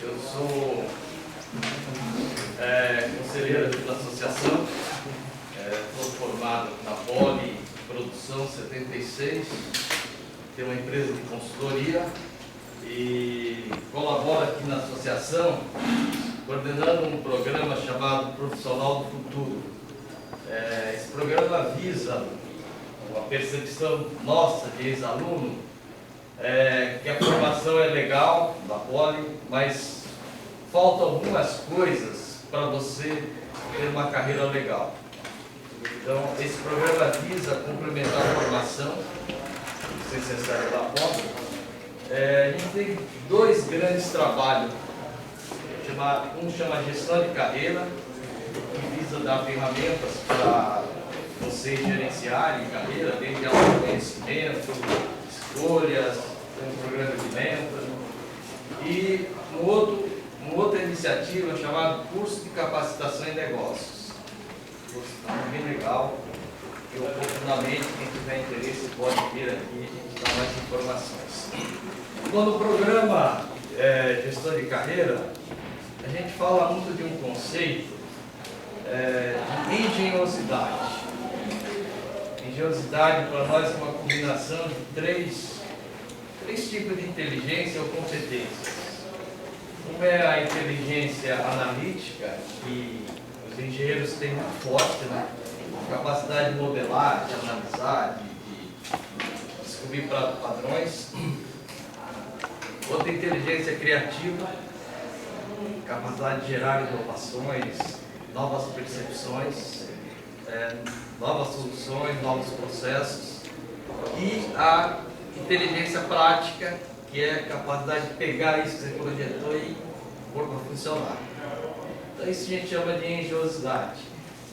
Eu sou conselheiro aqui da associação, sou formado na Poli Produção 76, tenho uma empresa de consultoria e colaboro aqui na associação coordenando um programa chamado Profissional do Futuro. Esse programa visa uma percepção nossa de ex-aluno, que a formação é legal da Poli, mas faltam algumas coisas para você ter uma carreira legal. Então, esse programa visa complementar a formação necessária da Poli. A gente tem dois grandes trabalhos. Um chama Gestão de Carreira, que visa dar ferramentas para vocês gerenciarem carreira, desde autoconhecimento, escolhas, um programa de mentoring. E uma outra iniciativa chamada Curso de Capacitação em Negócios. Curso bem legal, e oportunamente, quem tiver interesse pode vir aqui e a gente dá mais informações. No programa Gestão de Carreira, a gente fala muito de um conceito de engenhosidade. Engenhosidade para nós é uma combinação de três tipos de inteligência ou competências. Uma é a inteligência analítica, que os engenheiros têm muito forte, né? Capacidade de modelar, de analisar, de descobrir padrões. Outra inteligência criativa, capacidade de gerar inovações, novas percepções, novas soluções, novos processos. E a inteligência prática, que é a capacidade de pegar isso que você projetou e pôr para funcionar. Então isso a gente chama de engenhosidade.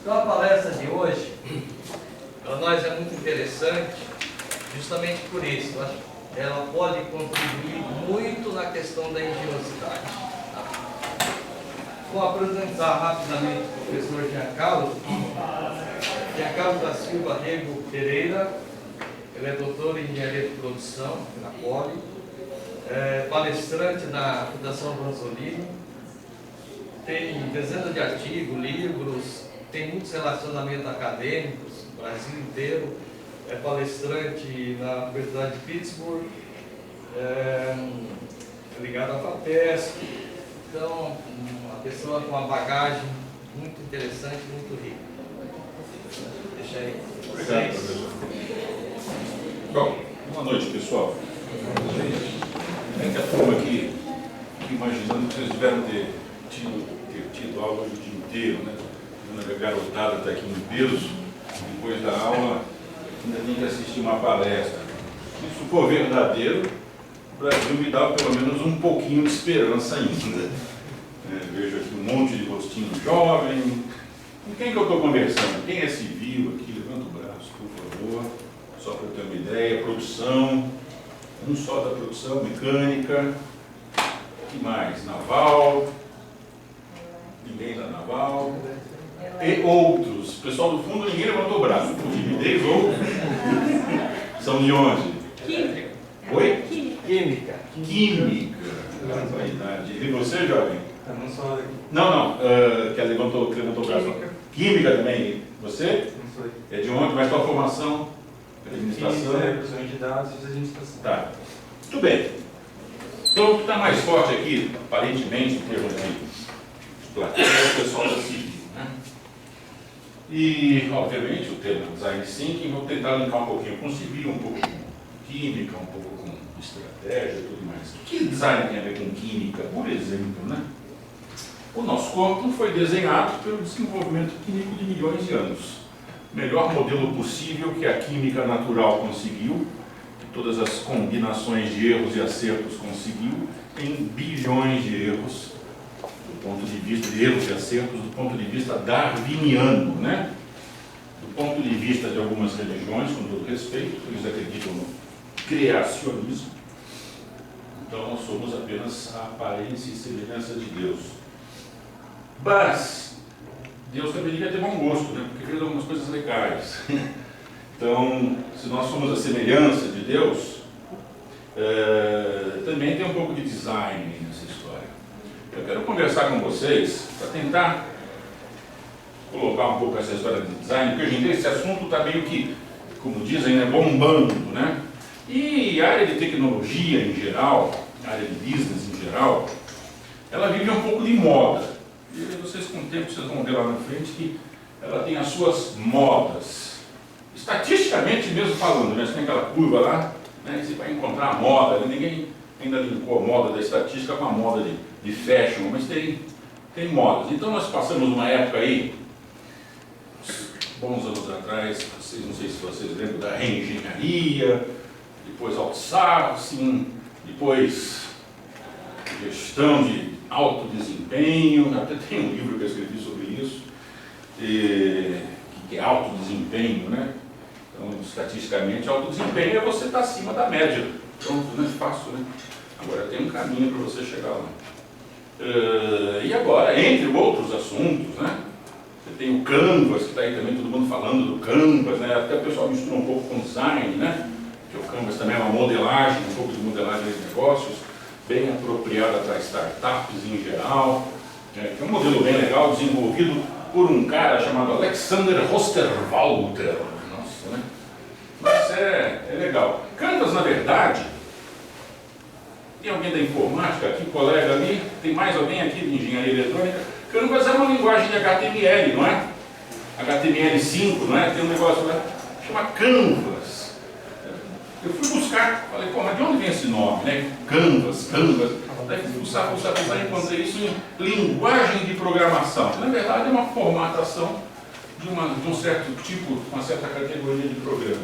Então a palestra de hoje, para nós é muito interessante, justamente por isso. Eu acho que ela pode contribuir muito na questão da engenhosidade. Vou apresentar rapidamente o professor Giancarlo da Silva Rego Pereira. Ele é doutor em engenharia de produção na Poli, palestrante na Fundação Vanzolini, tem dezenas de artigos, livros, tem muitos relacionamentos acadêmicos no Brasil inteiro, é palestrante na Universidade de Pittsburgh, ligado à FAPESP. Então, uma pessoa com uma bagagem muito interessante, muito rica. Deixa aí. Obrigado, professor. Bom, boa noite, pessoal. A turma aqui imaginando que vocês tiveram ter tido aula hoje o dia inteiro, né? A garotada está aqui em peso, depois da aula ainda tem que assistir uma palestra. Se isso for verdadeiro, o Brasil me dá pelo menos um pouquinho de esperança ainda. Vejo aqui um monte de rostinho jovem. Com quem que eu estou conversando? Quem é civil aqui? Levanta o braço, por favor. Só para eu ter uma ideia. Produção. Um só da produção, mecânica. O que mais? Naval. Ninguém da naval. E outros. Pessoal do fundo, ninguém levantou o braço. Por timidez ou... São de onde? Química. Oi? Química. Química. E você, jovem? Eu não sou daqui. Não, que levantou o braço. Química. Química também. Você? Não sou daqui. É de onde? Mas qual a formação? Administração? Administração de dados e administração. Tá. Muito bem. Então, o que está mais forte aqui, aparentemente, em termos de plateia, é o pessoal da civil, né? E, obviamente, o tema Design Thinking, vou tentar linkar um pouquinho com civil, um pouco com química, um pouco com estratégia e tudo mais. O que design tem a ver com química? Por exemplo, né? O nosso corpo foi desenhado pelo desenvolvimento químico de milhões de anos. O melhor modelo possível que a química natural conseguiu, que todas as combinações de erros e acertos conseguiu, tem bilhões de erros, do ponto de vista de erros e acertos, do ponto de vista darwiniano, né? Do ponto de vista de algumas religiões, com todo respeito, eles acreditam no criacionismo. Então nós somos apenas a aparência e semelhança de Deus. Mas Deus também devia ter bom gosto, né? Porque fez algumas coisas legais. Então, se nós somos a semelhança de Deus, também tem um pouco de design nessa história. Eu quero conversar com vocês para tentar colocar um pouco essa história de design, porque hoje em dia esse assunto está meio que, como dizem, né, bombando, né? E a área de tecnologia em geral, a área de business em geral, ela vive um pouco de moda. E vocês, com o tempo, vocês vão ver lá na frente que ela tem as suas modas. Estatisticamente mesmo falando, né? Você tem aquela curva lá, né? Você vai encontrar a moda, né? Ninguém ainda linkou a moda da estatística com a moda de fashion, mas tem modas. Então nós passamos uma época aí, bons anos atrás, não sei se vocês lembram da reengenharia, depois outsourcing, depois gestão de alto desempenho, até tem um livro que eu escrevi sobre isso, que é alto desempenho, né? Então, estatisticamente, alto desempenho é você estar acima da média. Pronto, não é fácil, né? Agora tem um caminho para você chegar lá. E agora, entre outros assuntos, né? Você tem o Canvas, que está aí também todo mundo falando do Canvas, né? Até o pessoal mistura um pouco com design, né? Porque o Canvas também é uma modelagem, um pouco de modelagem de negócios, bem apropriada para startups em geral. Que é um modelo bem legal, desenvolvido por um cara chamado Alexander Osterwalder. Nossa, né? Mas é legal. Canvas, na verdade, tem alguém da informática aqui, colega ali, tem mais alguém aqui de engenharia eletrônica. Canvas é uma linguagem de HTML, não é? HTML5, não é? Tem um negócio lá, chama Canvas. Eu fui buscar, falei, pô, mas de onde vem esse nome, né? Canvas. Daí fui buscar, encontrei isso em linguagem de programação. Na verdade é uma formatação de um certo tipo, uma certa categoria de programa.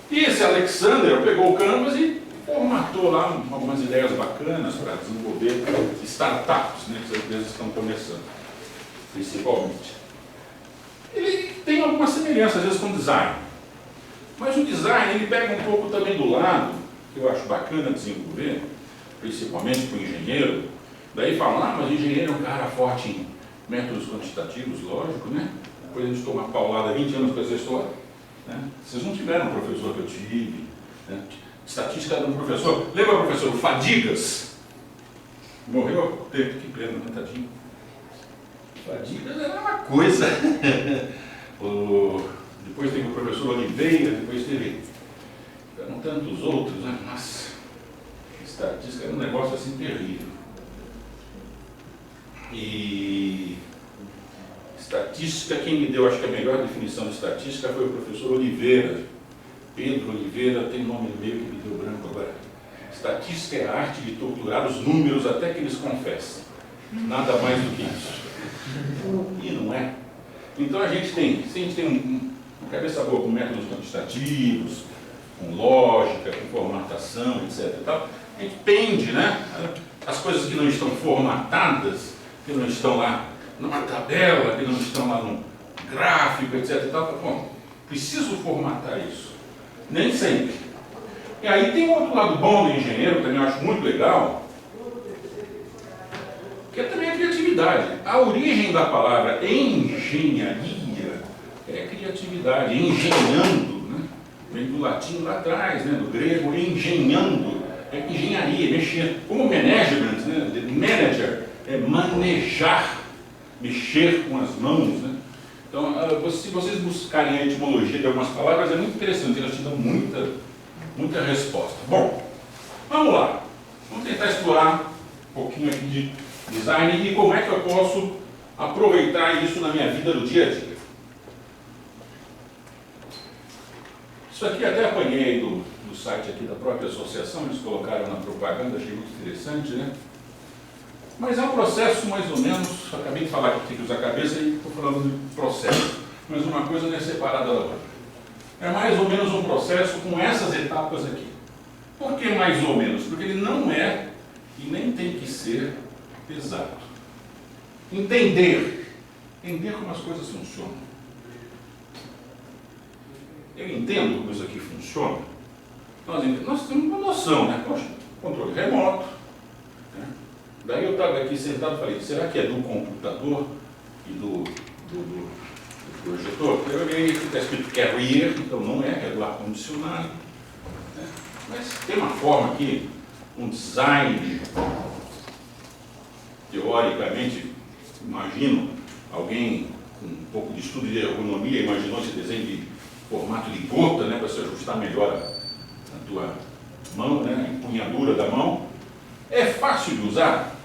E esse Alexander pegou o Canvas e formatou lá algumas ideias bacanas para desenvolver startups, né, que as empresas estão começando, principalmente. Ele tem alguma semelhança, às vezes, com design. Mas o design, ele pega um pouco também do lado, que eu acho bacana desenvolver, principalmente para o engenheiro. Daí falam, mas o engenheiro é um cara forte em métodos quantitativos, lógico, né? Depois a gente toma uma paulada 20 anos com essa história. Né? Vocês não tiveram um professor que eu tive, né? Estatística era um professor, lembra o professor Fadigas? Morreu há pouco tempo, que pena, né, tadinho? Fadigas era uma coisa. Depois teve o professor Oliveira, depois teve tantos outros, né? Nossa, estatística era um negócio assim terrível. E estatística, quem me deu, acho que a melhor definição de estatística foi o professor Oliveira. Pedro Oliveira, tem nome no meio que me deu branco agora. Estatística é a arte de torturar os números até que eles confessem. Nada mais do que isso. E não é. Então se a gente tem uma cabeça boa com métodos quantitativos, com lógica, com formatação, etc. e tal, a gente pende, né? As coisas que não estão formatadas, que não estão lá numa tabela, que não estão lá num gráfico, etc. e tal, bom, preciso formatar isso. Nem sempre. E aí tem outro lado bom do engenheiro, que também eu acho muito legal, que é também a criatividade. A origem da palavra engenharia é criatividade, engenhando, né? Vem do latim lá atrás, né? Do grego, engenhando, é engenharia, mexer. Como management, né? Manager, é manejar, mexer com as mãos, né? Então, se vocês buscarem a etimologia de algumas palavras, é muito interessante, elas te dão muita resposta. Bom, vamos lá. Vamos tentar explorar um pouquinho aqui de design e como é que eu posso aproveitar isso na minha vida do dia a dia. Isso aqui até apanhei do site aqui da própria associação, eles colocaram na propaganda, achei muito interessante, né? Mas é um processo mais ou menos, acabei de falar que tem que usar a cabeça e estou falando de processo, mas uma coisa não é separada da outra. É mais ou menos um processo com essas etapas aqui. Por que mais ou menos? Porque ele não é e nem tem que ser exato. Entender como as coisas funcionam. Eu entendo como isso aqui funciona. Nós temos uma noção, né? Poxa, controle remoto. Né? Daí eu estava aqui sentado e falei, será que é do computador e do projetor? Eu olhei que está escrito carrier, então não é do ar-condicionado. Né? Mas tem uma forma aqui, um design teoricamente, imagino, alguém com um pouco de estudo de ergonomia imaginou esse desenho de formato de gota, né, para se ajustar melhor a tua mão, né, a empunhadura da mão. É fácil de usar?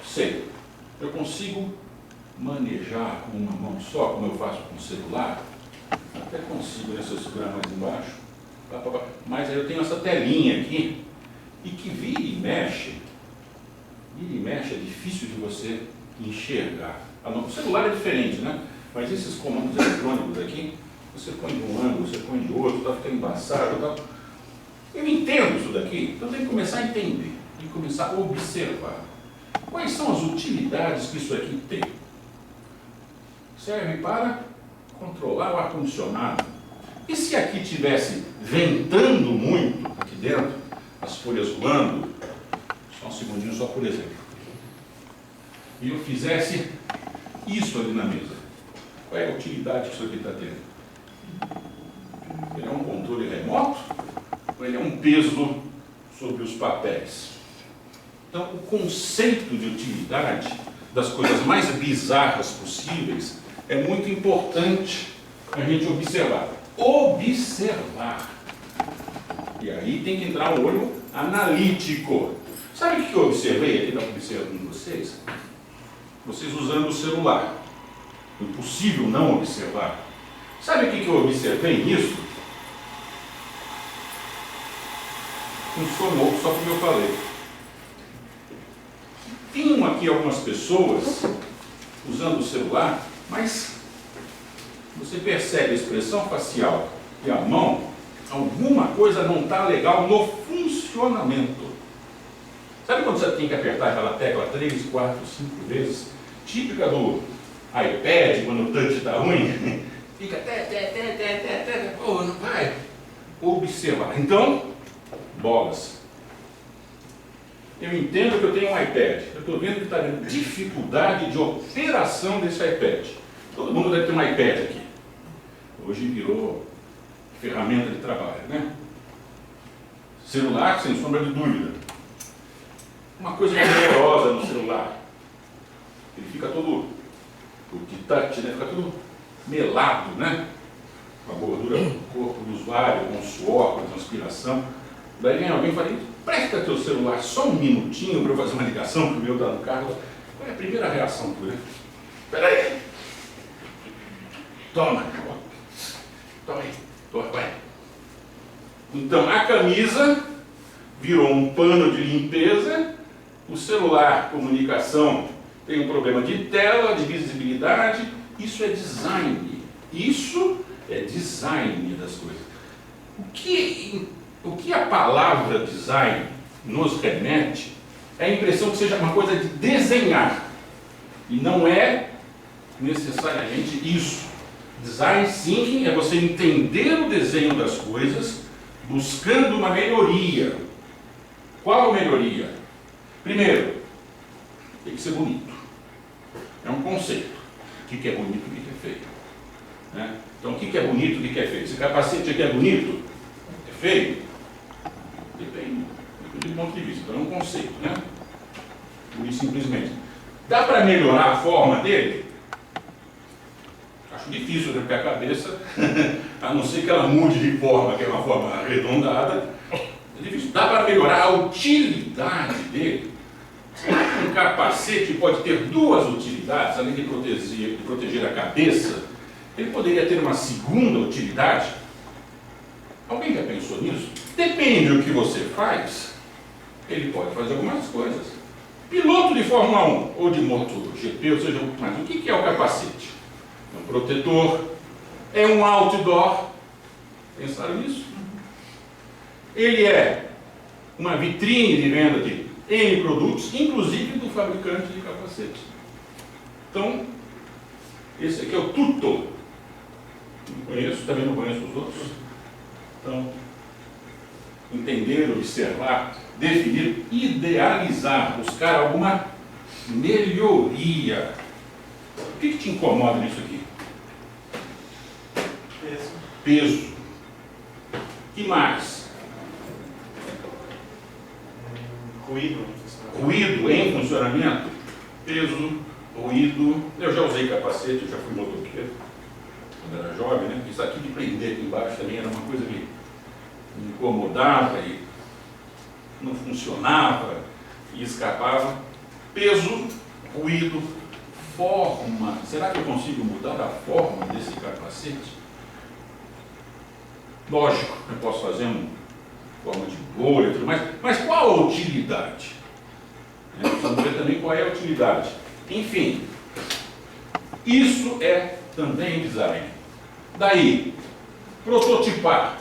Sei. Eu consigo manejar com uma mão só, como eu faço com o celular? Até consigo, né, se eu segurar mais embaixo. Mas eu tenho essa telinha aqui, e que vira e mexe é difícil de você enxergar. O celular é diferente, né? Mas esses comandos eletrônicos aqui, você põe de um ângulo, você põe de outro, está ficando embaçado, tá? Eu entendo isso daqui, então eu tenho que começar a entender e começar a observar. Quais são as utilidades que isso aqui tem? Serve para controlar o ar-condicionado. E se aqui tivesse ventando muito aqui dentro, as folhas voando, só um segundinho, só por exemplo, e eu fizesse isso ali na mesa, qual é a utilidade que isso aqui está tendo? Ele é um controle remoto ou ele é um peso sobre os papéis? Então, o conceito de utilidade das coisas mais bizarras possíveis é muito importante a gente observar. Observar. E aí tem que entrar um olho analítico. Sabe o que eu observei aqui, estava observando vocês? Vocês usando o celular. Impossível não observar. Sabe o que eu observei nisso? Funcionou, só como eu falei. Tinham aqui algumas pessoas usando o celular, mas você percebe a expressão facial e a mão, alguma coisa não está legal no funcionamento. Sabe quando você tem que apertar aquela tecla 3, 4, 5 vezes? Típica do iPad, quando o touch está ruim, fica pô, não vai. Observar. Então, bolas. Eu entendo que eu tenho um iPad. Eu estou vendo que está tendo dificuldade de operação desse iPad. Todo mundo deve ter um iPad aqui. Hoje virou ferramenta de trabalho, né? Celular, sem sombra de dúvida. Uma coisa dolorosa no celular. Ele fica todo, o touch, né? Fica todo melado, né? Com a gordura do corpo do usuário, com o suor, com a transpiração. Daí vem alguém e fala, presta teu celular só um minutinho para eu fazer uma ligação, que o meu está no carro. Qual é a primeira reação tua? Espera aí. Toma aí, vai. Então a camisa virou um pano de limpeza, o celular, comunicação, tem um problema de tela, de visibilidade. Isso é design. Isso é design das coisas. O que a palavra design nos remete é a impressão que seja uma coisa de desenhar. E não é necessariamente isso. Design thinking é você entender o desenho das coisas, buscando uma melhoria. Qual melhoria? Primeiro, tem que ser bonito. É um conceito. O que é bonito e o que é feio. Né? Então, o que é bonito e o que é feio? Esse capacete aqui é bonito? É feio? Depende do ponto de vista. Então, é um conceito, né? Por isso, simplesmente. Dá para melhorar a forma dele? Acho difícil, né? Porque a cabeça, a não ser que ela mude de forma, que é uma forma arredondada, é difícil. Dá para melhorar a utilidade dele? Um capacete pode ter duas utilidades, além de proteger a cabeça, ele poderia ter uma segunda utilidade. Alguém já pensou nisso? Depende do que você faz, ele pode fazer algumas coisas. Piloto de Fórmula 1 ou de MotoGP, ou seja, mas o que é o capacete? É um protetor, é um outdoor. Pensaram nisso? Ele é uma vitrine de venda de N produtos, inclusive do fabricante de capacete. Então, esse aqui é o tutor. Não conheço, também não conheço os outros. Então, entender, observar, definir, idealizar, buscar alguma melhoria. O que te incomoda nisso aqui? Peso. Que mais? Ruído. ruído em funcionamento, peso, ruído. Eu já usei capacete, eu já fui motoqueiro quando era jovem, né? Isso aqui de prender aqui embaixo também era uma coisa que me incomodava e não funcionava e escapava. Peso, ruído, forma. Será que eu consigo mudar a forma desse capacete? Lógico, eu posso fazer uma forma de bolha e tudo mais, mas qual a utilidade? Precisamos ver também qual é a utilidade. Enfim, isso é também design. Daí, prototipar.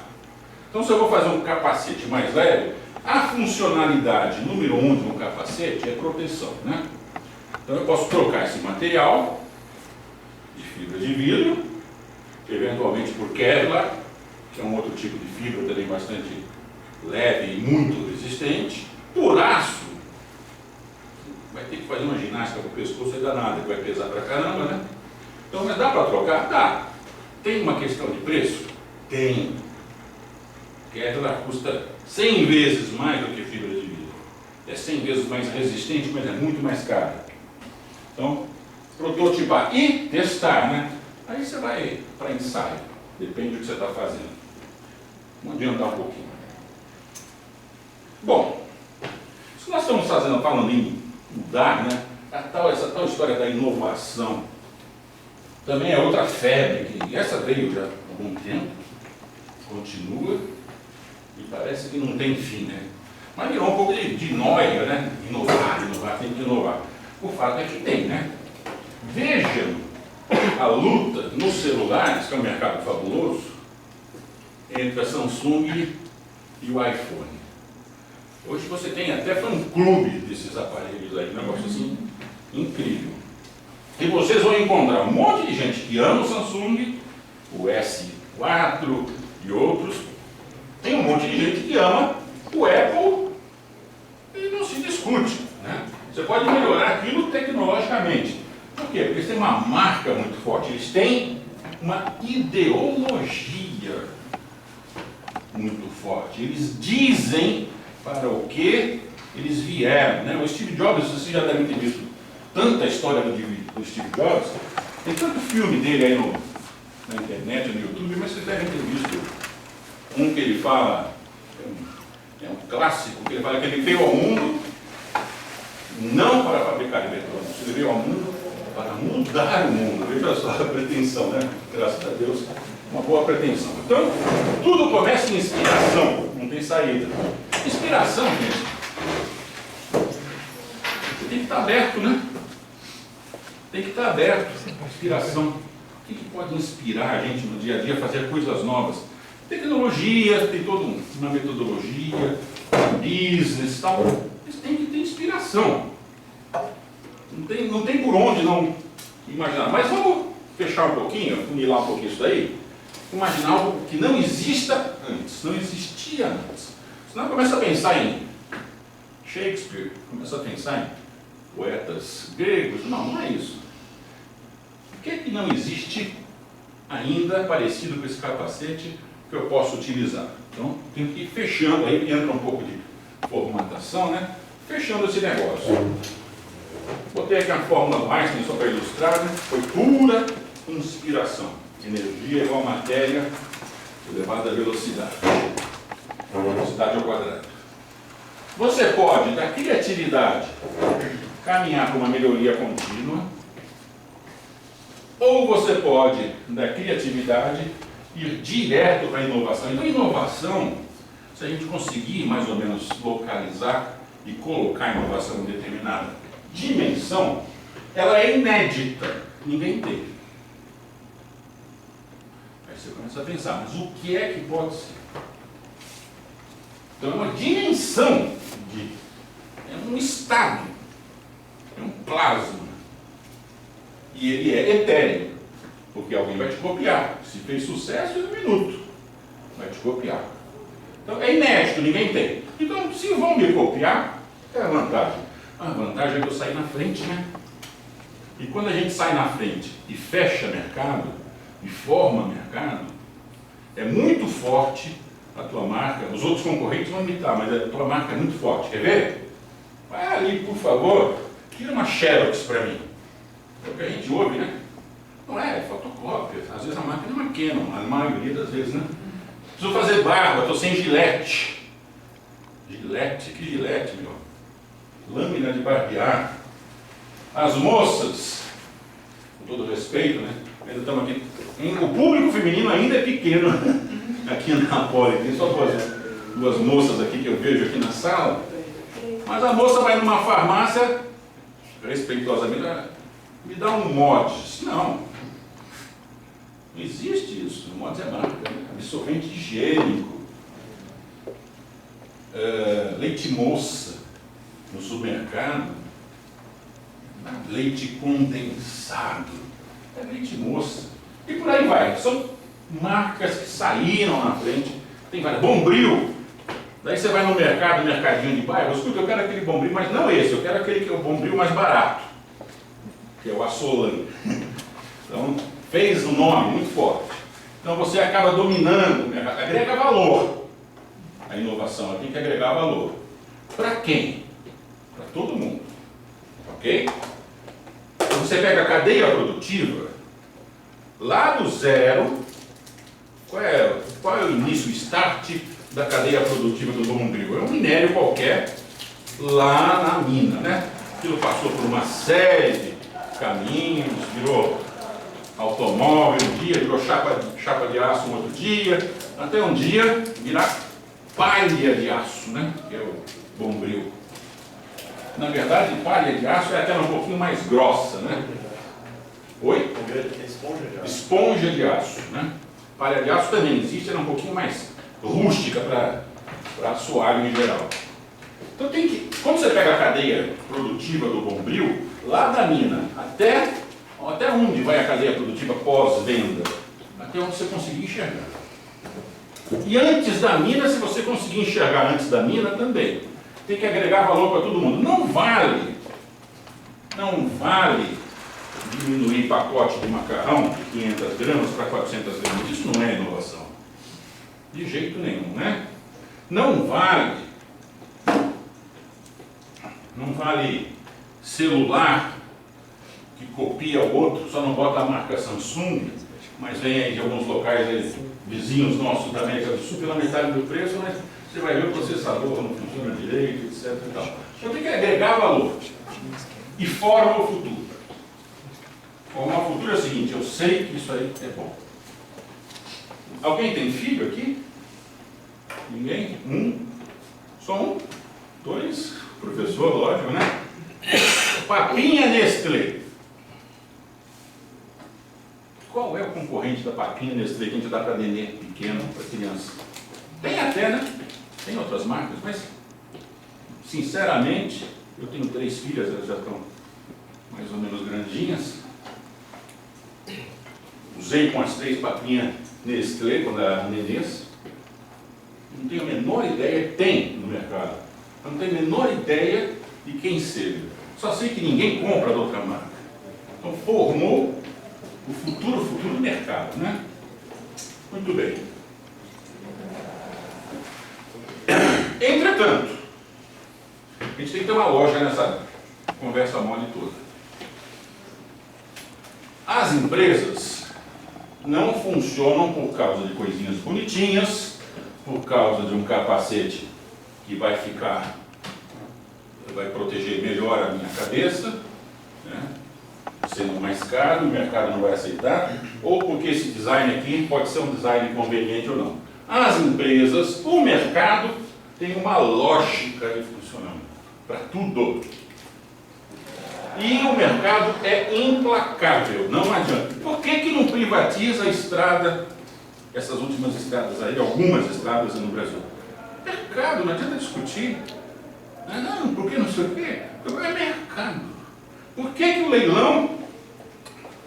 Então, se eu vou fazer um capacete mais leve, a funcionalidade número 1 de um capacete é proteção, né? Então, eu posso trocar esse material de fibra de vidro, eventualmente por Kevlar, que é um outro tipo de fibra também bastante leve e muito resistente, por aço. Vai ter que fazer uma ginástica para o pescoço, é danada, que vai pesar pra caramba, né? Então, mas dá para trocar? Dá. Tem uma questão de preço? Tem. Kevlar custa 100 vezes mais do que fibra de vidro. É 100 vezes mais resistente, mas é muito mais caro. Então, prototipar e testar, né? Aí você vai para ensaio, depende do que você está fazendo. Vamos adiantar um pouquinho. Bom, se nós estamos falando em mudar, né? Essa tal história da inovação também é outra febre, que essa veio já há algum tempo, continua e parece que não tem fim, né? Mas virou um pouco de nóia, né? Inovar, tem que inovar. O fato é que tem, né? Vejam a luta nos celulares, que é um mercado fabuloso, entre a Samsung e o iPhone. Hoje você tem até fã-clube desses aparelhos aí, um negócio assim incrível. E vocês vão encontrar um monte de gente que ama o Samsung, o S4 e outros. Tem um monte de gente que ama o Apple e não se discute, né? Você pode melhorar aquilo tecnologicamente. Por quê? Porque eles têm uma marca muito forte, eles têm uma ideologia muito forte. Eles dizem para o que eles vieram, né? O Steve Jobs, vocês já devem ter visto tanta história do Steve Jobs, tem tanto filme dele aí na internet, no YouTube, mas vocês devem ter visto um que ele fala, é um clássico, que ele fala que ele veio ao mundo não para fabricar eletrônicos, ele veio ao mundo para mudar o mundo. Veja só a pretensão, né? Graças a Deus, uma boa pretensão. Então, tudo começa em inspiração, não tem saída. Inspiração, gente, você tem que estar aberto, né? Tem que estar aberto. Inspiração. O que pode inspirar a gente no dia a dia a fazer coisas novas? Tecnologia, tem toda uma metodologia, business e tal. Mas tem que ter inspiração. Não tem por onde não imaginar. Mas vamos fechar um pouquinho, funilar um pouquinho isso daí. Imaginar algo que não exista antes, não existia antes. Senão começa a pensar em Shakespeare, começa a pensar em poetas gregos. Não é isso. O que não existe ainda parecido com esse capacete que eu posso utilizar? Então, tenho que ir fechando, aí entra um pouco de formatação, né? Fechando esse negócio. Botei aqui a fórmula do Einstein só para ilustrar, né? Foi pura inspiração. Energia igual a matéria elevada à velocidade. Velocidade ao quadrado. Você pode, da criatividade, caminhar para uma melhoria contínua, ou você pode, da criatividade, ir direto para a inovação. Então, inovação, se a gente conseguir mais ou menos localizar e colocar a inovação em determinada dimensão, ela é inédita, ninguém teve. Aí você começa a pensar, mas o que é que pode ser? Então é uma dimensão, é um estado, é um plasma. E ele é etéreo, porque alguém vai te copiar. Se fez sucesso, em um minuto vai te copiar. Então é inédito, ninguém tem. Então, se vão me copiar, qual é a vantagem? A vantagem é que eu saí na frente, né? E quando a gente sai na frente e fecha mercado, e forma mercado, é muito forte a tua marca. Os outros concorrentes vão imitar, mas a tua marca é muito forte. Quer ver? Ali, por favor, tira uma xerox para mim. É o que a gente ouve, né? Não é fotocópia. Às vezes a máquina é uma Canon, a maioria das vezes, né? Preciso fazer barba, estou sem gilete. Gilete? Que gilete, meu? Lâmina de barbear. As moças, com todo respeito, né? Ainda estamos aqui. O público feminino ainda é pequeno aqui na Poli. Tem só duas moças aqui que eu vejo aqui na sala. Mas a moça vai numa farmácia, respeitosamente, me dá um Mods. Não. Não existe isso. O Mods é marca, né? Absorvente higiênico. Leite moça no supermercado. Leite condensado. É leite moça. E por aí vai. São marcas que saíram na frente. Tem várias. Bombril. Daí você vai no mercado, no mercadinho de bairro, escuta, eu quero aquele Bombril, mas não esse, eu quero aquele que é o Bombril mais barato, que é o Assolan. Então, fez um nome muito forte. Então você acaba dominando o mercado, agrega valor. A inovação ela tem que agregar valor. Para quem? Para todo mundo. Ok? Então você pega a cadeia produtiva, lá do zero, qual é o início, o start da cadeia produtiva do Bombril? É um minério qualquer lá na mina, né? Aquilo passou por uma série de caminhos, virou automóvel um dia, virou chapa de aço um outro dia, até um dia virar palha de aço, né? Que é o Bombril. Na verdade, palha de aço é aquela um pouquinho mais grossa, né? Oi? Esponja de aço, né? Palha de aço também existe, ela é um pouquinho mais rústica para assoalho em geral. Então tem que, quando você pega a cadeia produtiva do Bombril, lá da mina até onde vai a cadeia produtiva pós-venda? Até onde você conseguir enxergar. E antes da mina, se você conseguir enxergar antes da mina também, tem que agregar valor para todo mundo. Não vale diminuir pacote de macarrão de 500 gramas para 400 gramas. Isso não é inovação. De jeito nenhum, né? Não vale celular que copia o outro, só não bota a marca Samsung, mas vem aí de alguns locais aí, vizinhos nossos da América do Sul pela metade do preço, mas você vai ver o processador não funciona direito, etc. E tal. Então tem que agregar valor e forma o futuro. Formar o futuro é o seguinte, eu sei que isso aí é bom. Alguém tem filho aqui? Ninguém? Só um? Dois? Professor, lógico, né? Papinha Nestlé. Qual é o concorrente da Papinha Nestlé que a gente dá para nenê pequeno, para criança? Tem até, né? Tem outras marcas, mas sinceramente, eu tenho 3 filhas, elas já estão mais ou menos grandinhas. Usei com as 3 Papinhas Nestlé quando era nenês. Não tenho a menor ideia, tem no mercado. Eu não tenho a menor ideia de quem seja. Só sei que ninguém compra da outra marca. Então formou o futuro do mercado, né? Muito bem. Entretanto, a gente tem que ter uma lógica nessa conversa mole toda. As empresas não funcionam por causa de coisinhas bonitinhas, por causa de um capacete que vai proteger melhor a minha cabeça, né? Sendo mais caro, o mercado não vai aceitar, ou porque esse design aqui pode ser um design conveniente ou não. As empresas, o mercado, tem uma lógica de funcionamento para tudo. E o mercado é implacável, não adianta. Por que não privatiza a estrada, essas últimas estradas aí, algumas estradas no Brasil? Mercado, não adianta discutir. Não, por que não sei o quê? É mercado. Por que o leilão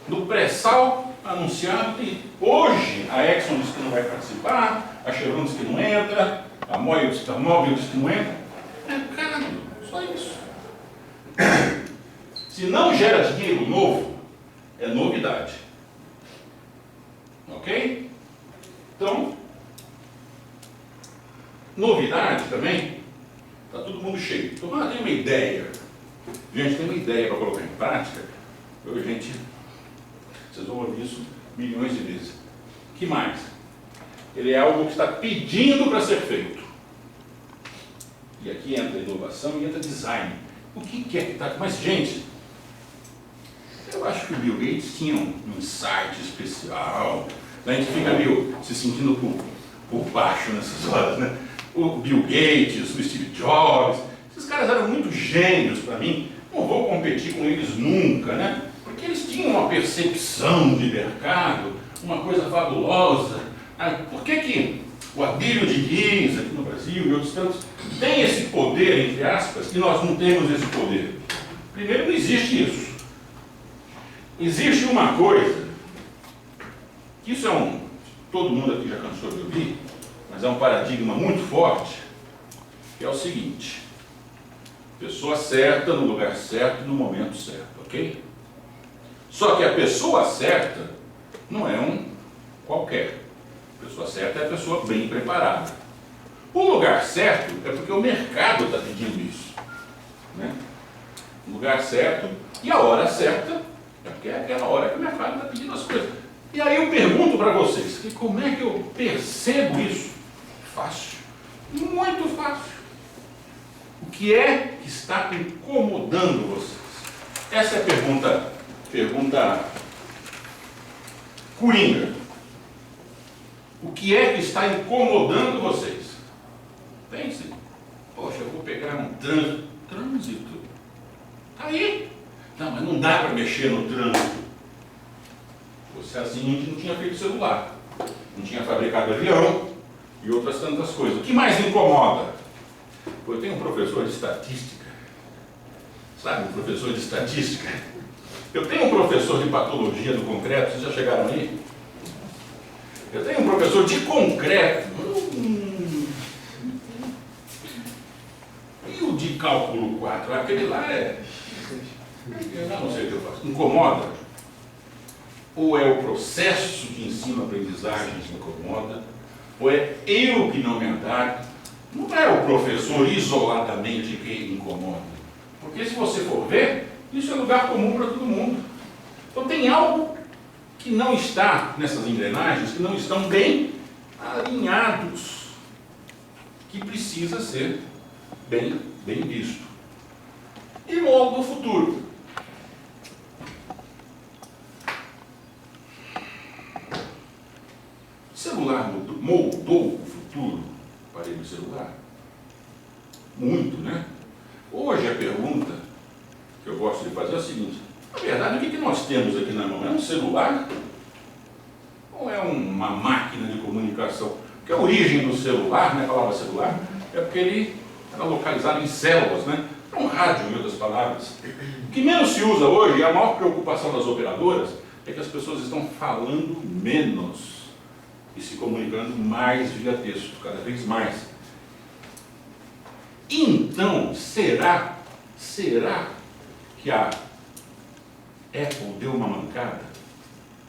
do pré-sal anunciado tem... Hoje a Exxon diz que não vai participar, a Chevron diz que não entra, a Mobil diz que não entra. Mercado, só isso. Se não gera dinheiro novo, é novidade. Ok? Então, novidade também, está todo mundo cheio. Então, tem uma ideia. Gente, tem uma ideia para colocar em prática. Gente, vocês vão ouvir isso milhões de vezes. Que mais? Ele é algo que está pedindo para ser feito. E aqui entra inovação e entra design. O que é que está... Mas, gente, eu acho que o Bill Gates tinha um insight especial. A gente fica meio se sentindo por baixo nessas horas, né? O Bill Gates, o Steve Jobs, esses caras eram muito gênios para mim. Não vou competir com eles nunca, né? Porque eles tinham uma percepção de mercado, uma coisa fabulosa. Por que o Abílio Diniz, aqui no Brasil e outros tantos, tem esse poder, entre aspas, e nós não temos esse poder? Primeiro, não existe isso. Existe uma coisa, que isso é todo mundo aqui já cansou de ouvir, mas é um paradigma muito forte, que é o seguinte: pessoa certa no lugar certo no momento certo, ok? Só que a pessoa certa não é um qualquer. A pessoa certa é a pessoa bem preparada. O lugar certo é porque o mercado está pedindo isso, né? O lugar certo e a hora certa é porque é aquela hora que o mercado está pedindo as coisas. E aí eu pergunto para vocês, que como é que eu percebo isso? Fácil, muito fácil. O que é que está incomodando vocês? Essa é a pergunta coringa. O que é que está incomodando vocês? Pense, poxa, eu vou pegar um trânsito. Está aí. Não, mas não dá para mexer no trânsito. Você assim não tinha feito celular, não tinha fabricado avião e outras tantas coisas. O que mais incomoda? Eu tenho um professor de estatística. Sabe, um professor de estatística? Eu tenho um professor de patologia do concreto, vocês já chegaram aí? Eu tenho um professor de concreto. E o de cálculo 4? Aquele lá é... Eu não sei o que eu faço. Incomoda? Ou é o processo de ensino-aprendizagem que incomoda? Ou é eu que não me adapto? Não é o professor isoladamente que incomoda. Porque se você for ver, isso é lugar comum para todo mundo. Então tem algo que não está nessas engrenagens, que não estão bem alinhados, que precisa ser bem visto. E logo no futuro. O celular moldou o futuro para o celular? Muito, né? Hoje a pergunta que eu gosto de fazer é a seguinte: na verdade, o que nós temos aqui na mão? É um celular? Ou é uma máquina de comunicação? Porque a origem do celular, né, a palavra celular, é porque ele era localizado em células, né? É um rádio, em outras palavras. O que menos se usa hoje, e a maior preocupação das operadoras, é que as pessoas estão falando menos e se comunicando mais via texto, cada vez mais. Então, será que a Apple deu uma mancada?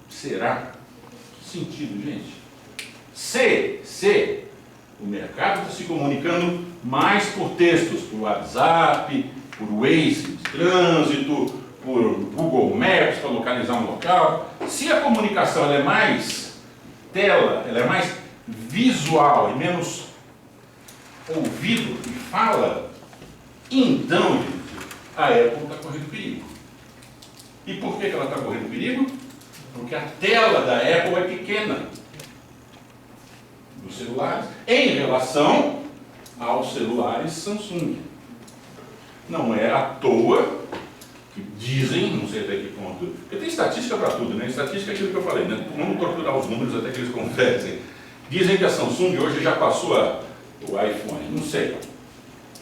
Será? Que sentido, gente? Se o mercado está se comunicando mais por textos, por WhatsApp, por Waze, trânsito, por Google Maps para localizar um local, se a comunicação ela é mais tela, ela é mais visual e menos ouvido e fala, então a Apple está correndo perigo. E por que ela está correndo perigo? Porque a tela da Apple é pequena dos celulares em relação aos celulares Samsung. Não é à toa que dizem, não sei até que ponto, porque tem estatística para tudo, né? Estatística é aquilo que eu falei, né? Vamos torturar os números até que eles confessem. Dizem que a Samsung hoje já passou o iPhone, não sei.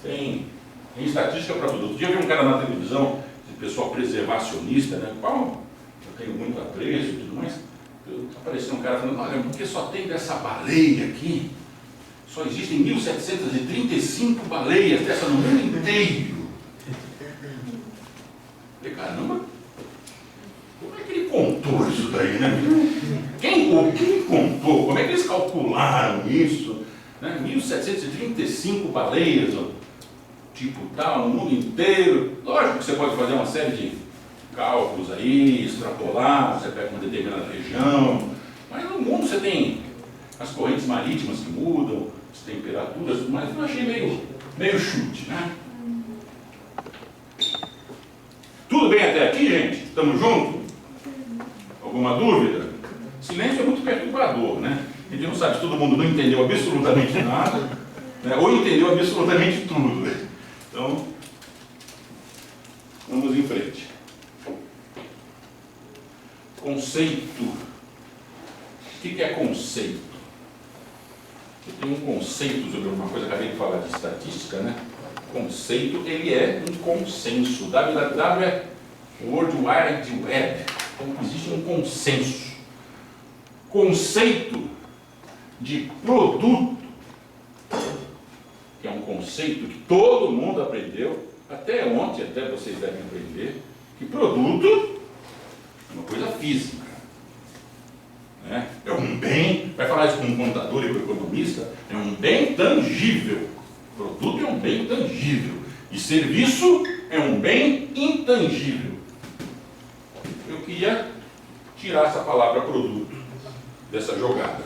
Tem estatística para tudo. Outro dia eu vi um cara na televisão, pessoal preservacionista, né? Qual eu tenho muito apreço e tudo mais. Apareceu um cara falando: olha, porque só tem dessa baleia aqui, só existem 1.735 baleias dessa no mundo inteiro. Eu falei: caramba, como é que ele contou isso daí, né? Quem contou? Como é que eles calcularam isso? Né? 1.735 baleias. tipo tal, no mundo inteiro. Lógico que você pode fazer uma série de cálculos aí, extrapolar, você pega uma determinada região, mas no mundo você tem as correntes marítimas que mudam, as temperaturas, mas eu achei meio chute, né? Tudo bem até aqui, gente? Estamos juntos? Alguma dúvida? Silêncio é muito perturbador, né? A gente não sabe se todo mundo não entendeu absolutamente nada, né? Ou entendeu absolutamente tudo. Então, vamos em frente. Conceito. O que é conceito? Eu tenho um conceito sobre uma coisa, acabei de falar de estatística, né? Conceito, ele é um consenso. www é World Wide Web. Então, existe um consenso. Conceito de produto, que é um conceito que todo mundo aprendeu, até ontem, até vocês devem aprender, que produto é uma coisa física. Né? É um bem, vai falar isso com um contador e com um economista, é um bem tangível. Produto é um bem tangível. E serviço é um bem intangível. Eu queria tirar essa palavra produto dessa jogada.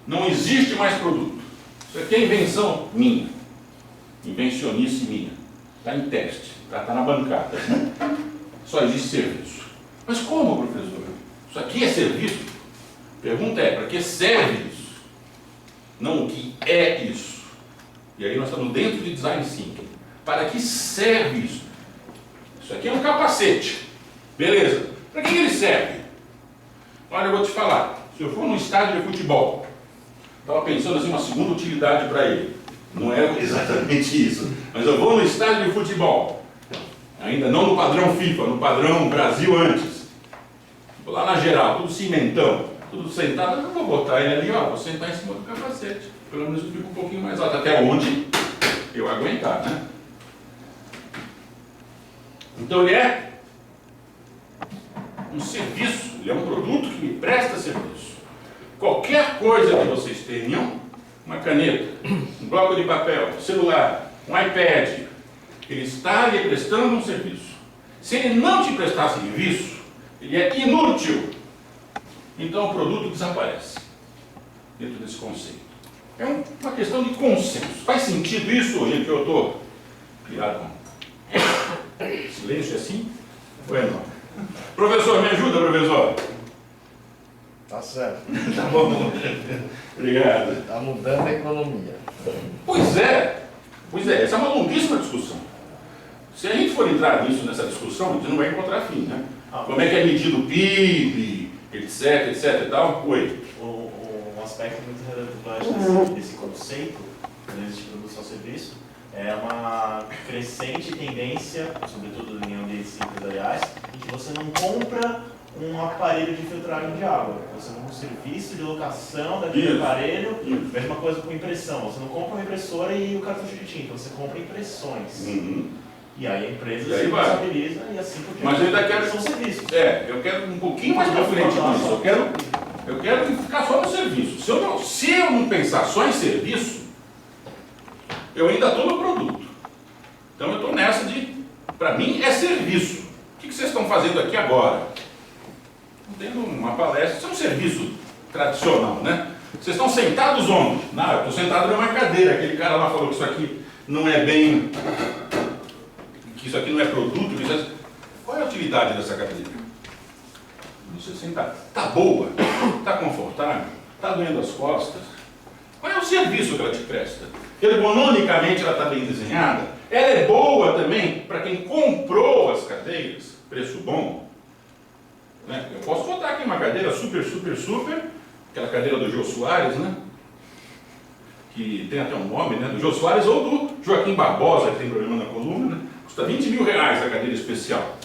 Não existe mais produto. Isso aqui é invenção minha. Invencionice minha. Está em teste. Está na bancada. Só existe serviço. Mas como, professor? Isso aqui é serviço? A pergunta é, para que serve isso? Não o que é isso. E aí nós estamos dentro de Design Thinking. Para que serve isso? Isso aqui é um capacete. Beleza. Para que ele serve? Olha, eu vou te falar. Se eu for num estádio de futebol, estava pensando assim, uma segunda utilidade para ele. Não é exatamente isso. Mas eu vou no estádio de futebol. Ainda não no padrão FIFA, no padrão Brasil antes. Vou lá na geral, tudo cimentão, tudo sentado. Eu não vou botar ele ali, ó, vou sentar em cima do capacete. Pelo menos eu fico um pouquinho mais alto, até onde eu aguentar, né? Então ele é um serviço, ele é um produto que me presta serviço. Qualquer coisa que vocês tenham, uma caneta, um bloco de papel, um celular, um iPad, ele está lhe prestando um serviço. Se ele não te prestar serviço, ele é inútil. Então o produto desaparece dentro desse conceito. É uma questão de consenso. Faz sentido isso, gente, que eu estou pirado com silêncio assim? Ou é não? Professor, me ajuda, professor? Tá certo. Tá bom. Obrigado. Está mudando a economia. Pois é, essa é uma longuíssima discussão. Se a gente for entrar nisso, nessa discussão, a gente não vai encontrar fim, né? Como é que é medido o PIB, etc e tal. Oi. Um aspecto muito relevante desse conceito, quando existe produção ou serviço, é uma crescente tendência, sobretudo em ambientes empresariais, em que você não compra um aparelho de filtragem de água, você compra um serviço de locação daquele aparelho, mesma coisa com impressão, você não compra uma impressora e o cartucho de tinta, você compra impressões. E aí a empresa se responsabiliza e assim por diante. Mas eu ainda quero. São serviços. Eu quero um pouquinho mais para frente disso. Eu quero ficar só no serviço. Se eu não pensar só em serviço, eu ainda estou no produto. Então eu estou nessa de, para mim, é serviço. O que vocês estão fazendo aqui agora? Tendo uma palestra, isso é um serviço tradicional, né? Vocês estão sentados onde? Não, eu estou sentado numa cadeira. Aquele cara lá falou que isso aqui não é bem, que isso aqui não é produto. Qual é a utilidade dessa cadeira? Você sentar. Está boa? Está confortável? Está doendo as costas? Qual é o serviço que ela te presta? Ergonomicamente ela está bem desenhada? Ela é boa também para quem comprou as cadeiras? Preço bom? Né? Eu posso botar aqui uma cadeira super, aquela cadeira do Jô Soares, né? Que tem até um nome, né? Do Jô Soares ou do Joaquim Barbosa, que tem problema na coluna, né? Custa 20 mil reais a cadeira especial.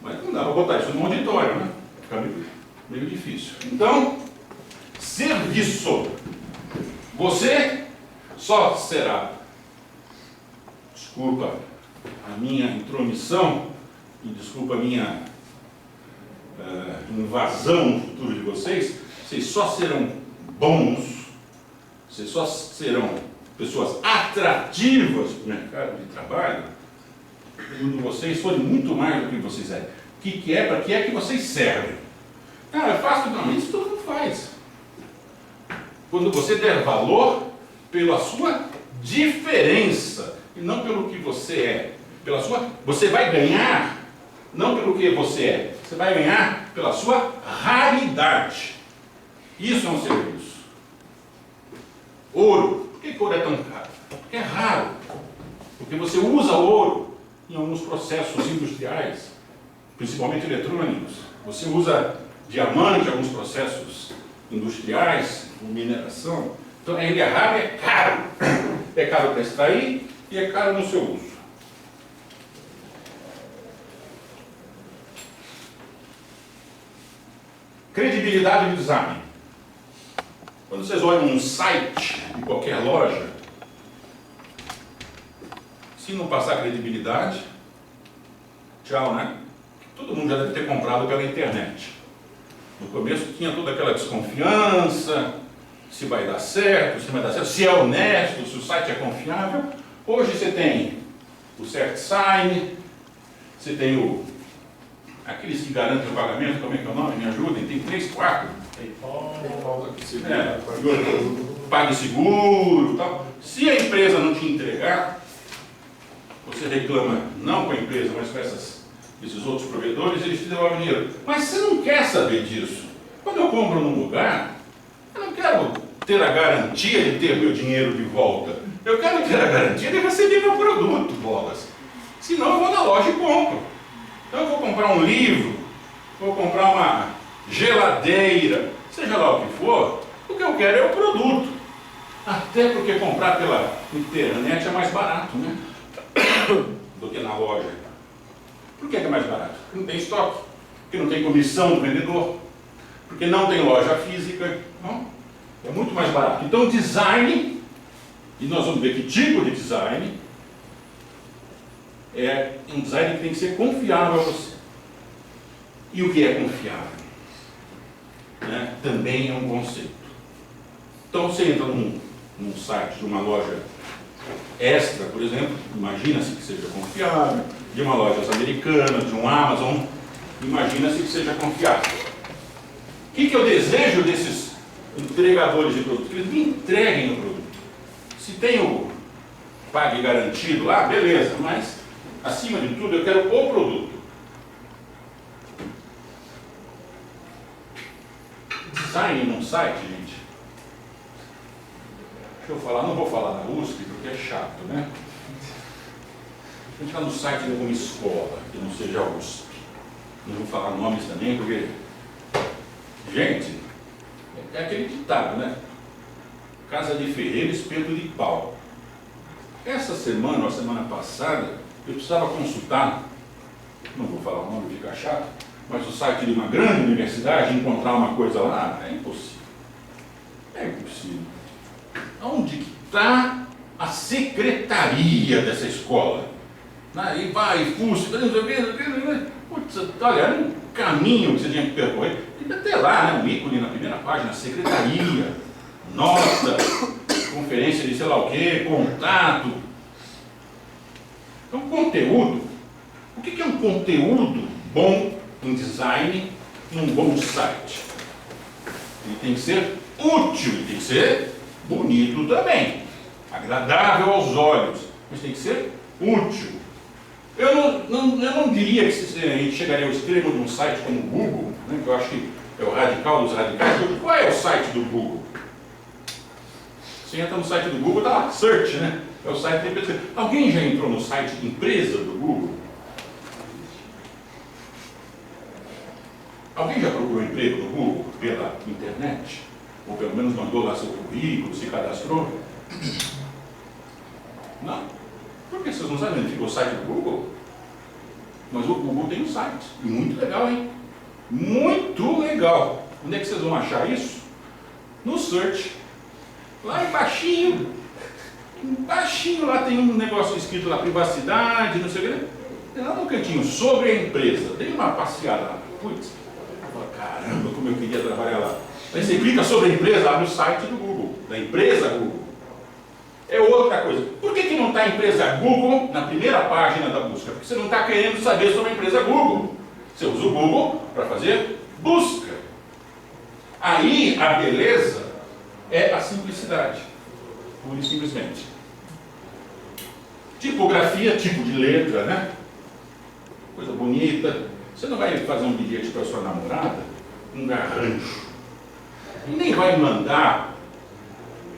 Mas não dá para botar isso no auditório, né? Fica meio difícil. Então, serviço. Você só será, desculpa a minha intromissão e desculpa a minha invasão no futuro de vocês só serão bons, vocês só serão pessoas atrativas para o mercado de trabalho, quando vocês forem muito mais do que vocês é. Para que é que vocês servem? Ah, eu faço não, isso todo mundo faz. Quando você der valor pela sua diferença e não pelo que você é, você vai ganhar não pelo que você é, você vai ganhar pela sua raridade. Isso é um serviço. Ouro. Por que ouro é tão caro? Porque é raro. Porque você usa ouro em alguns processos industriais, principalmente eletrônicos. Você usa diamante em alguns processos industriais, mineração. Então ele é raro e é caro. É caro para extrair e é caro no seu uso. Credibilidade de design. Quando vocês olham um site de qualquer loja, se não passar credibilidade, tchau, né? Todo mundo já deve ter comprado pela internet. No começo tinha toda aquela desconfiança, se vai dar certo, se não vai dar certo, se é honesto, se o site é confiável. Hoje você tem o CertSign, você tem aqueles que garantem o pagamento, como é que é o nome? Me ajudem, tem 3, 4. PagSeguro e tal. Se a empresa não te entregar, você reclama não com a empresa, mas com esses outros provedores, eles te devolvem dinheiro. Mas você não quer saber disso. Quando eu compro num lugar, eu não quero ter a garantia de ter meu dinheiro de volta. Eu quero ter a garantia de receber meu produto, bolas. Senão eu vou na loja e compro. Então eu vou comprar um livro, vou comprar uma geladeira, seja lá o que for, o que eu quero é o produto. Até porque comprar pela internet é mais barato, né? Do que na loja. Por que é mais barato? Porque não tem estoque, porque não tem comissão do vendedor, porque não tem loja física. Não? É muito mais barato. Então design, e nós vamos ver que tipo de design, é um design que tem que ser confiável a você. E o que é confiável? Né? Também é um conceito. Então você entra num site de uma loja Extra, por exemplo, imagina-se que seja confiável, de uma loja americana, de um Amazon, imagina-se que seja confiável. O que eu desejo desses entregadores de produtos? Que eles me entreguem o produto. Se tem o pague garantido lá, beleza, mas acima de tudo eu quero o produto. Design num site, gente. Deixa eu falar, não vou falar da USP porque é chato, né? A gente está no site de alguma escola que não seja a USP. Não vou falar nomes também porque, gente, é aquele ditado, né? Casa de ferreiro, espeto de pau. Essa semana, ou a semana passada, eu precisava consultar, não vou falar o nome, fica chato, mas o site de uma grande universidade, encontrar uma coisa lá, é impossível. É impossível. Onde está a secretaria dessa escola? Aí vai, fuça, putz, olha, era um caminho que você tinha que percorrer. Tem até lá, né, um ícone na primeira página, secretaria, nota, conferência de sei lá o quê, contato. Então, conteúdo. O que é um conteúdo bom em design, num bom site? Ele tem que ser útil, tem que ser bonito também, agradável aos olhos, mas tem que ser útil. Eu não diria que a gente chegaria ao extremo de um site como o Google, né, que eu acho que é o radical dos radicais. Qual é o site do Google? Você entra no site do Google, está lá, search, né? É o site de pesquisa. Alguém já entrou no site de empresa do Google? Alguém já procurou emprego no Google pela internet? Ou pelo menos mandou lá seu currículo, se cadastrou? Não. Por que vocês não sabem onde fica o site do Google? Mas o Google tem um site. E muito legal, hein? Muito legal. Onde é que vocês vão achar isso? No search. Lá embaixinho. Embaixinho lá tem um negócio escrito lá, privacidade, não sei o que. Tem lá no cantinho, sobre a empresa. Dei uma passeada lá. Putz, caramba, como eu queria trabalhar lá. Aí você clica sobre a empresa, abre o site do Google, da empresa Google. É outra coisa. Por que não está a empresa Google na primeira página da busca? Porque você não está querendo saber sobre a empresa Google. Você usa o Google para fazer busca. Aí a beleza é a simplicidade, pura e simplesmente. Tipografia, tipo de letra, né? Coisa bonita. Você não vai fazer um bilhete para sua namorada, um garrancho. E nem vai mandar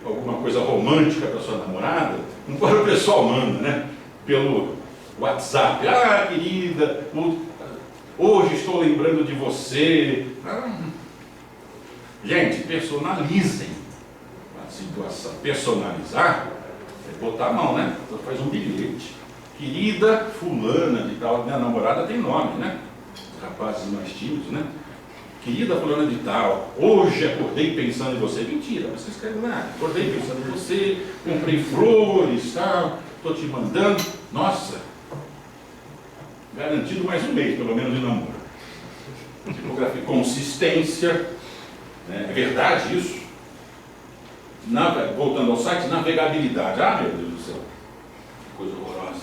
alguma coisa romântica para sua namorada, embora o pessoal manda, né? Pelo WhatsApp. Ah, querida, hoje estou lembrando de você. Gente, personalizem a situação. Personalizar é botar a mão, né? Então faz um bilhete. Querida fulana de tal, minha namorada tem nome, né? Os rapazes mais tímidos, né? Querida fulana de tal, hoje acordei pensando em você. Mentira, você escreve nada. Acordei pensando em você, comprei flores, tal, estou te mandando. Nossa, garantido mais um mês, pelo menos, de namoro. Tipografia, consistência, né? É verdade isso? Voltando ao site, navegabilidade. Ah, meu Deus do céu, que coisa horrorosa.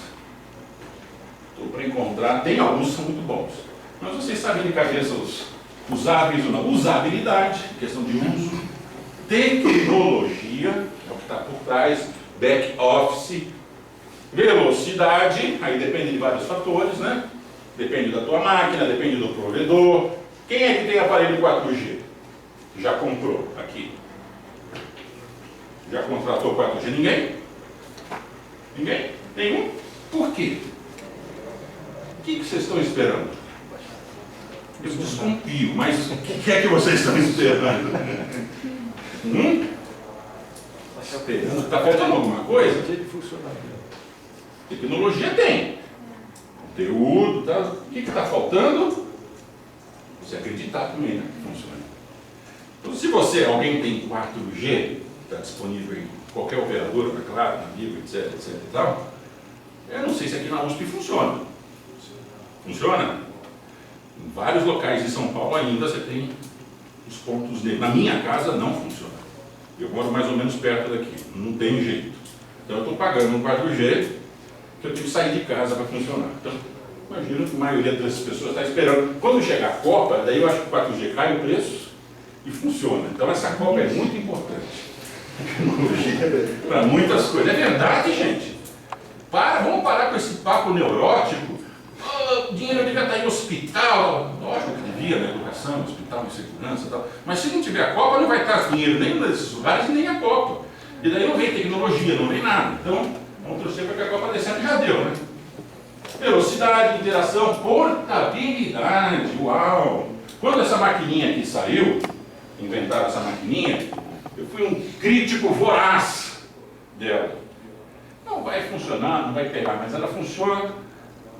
Estou para encontrar, tem alguns que são muito bons. Mas vocês sabem de cabeça os usáveis ou não. Usabilidade, questão de uso. Tecnologia, é o que está por trás. Back office. Velocidade, aí depende de vários fatores, né? Depende da tua máquina, depende do provedor. Quem é que tem aparelho 4G? Já comprou aqui? Já contratou 4G? Ninguém? Ninguém? Nenhum? Por quê? O que vocês estão esperando? Eu desconfio, mas o que é que vocês estão esperando? Está faltando alguma coisa? Tecnologia tem. Conteúdo, tá? O que está faltando? Você acreditar também, né? Que funciona. Então, se você, alguém tem 4G, está disponível em qualquer operadora, na Claro, na Vivo, etc, etc e tal, eu não sei se aqui na USP funciona. Funciona? Em vários locais de São Paulo ainda você tem os pontos negros. Na minha casa não funciona. Eu moro mais ou menos perto daqui. Não tem jeito. Então eu estou pagando um 4G que eu tenho que sair de casa para funcionar. Então, imagino que a maioria das pessoas está esperando. Quando chegar a Copa, daí eu acho que o 4G cai o preço e funciona. Então essa Copa é muito importante. Tecnologia para muitas coisas. É verdade, gente. Vamos parar com esse papo neurótico. O dinheiro devia estar em hospital. Lógico que devia, na educação, hospital, de segurança e tal. Mas se não tiver a Copa, não vai estar dinheiro nem nesses lugares e nem a Copa. E daí não vem tecnologia, não vem nada. Então, vamos torcer para que a Copa dê certo, já deu, né? Velocidade, interação, portabilidade, uau! Quando essa maquininha aqui saiu, inventaram essa maquininha, eu fui um crítico voraz dela. Não vai funcionar, não vai pegar, mas ela funciona.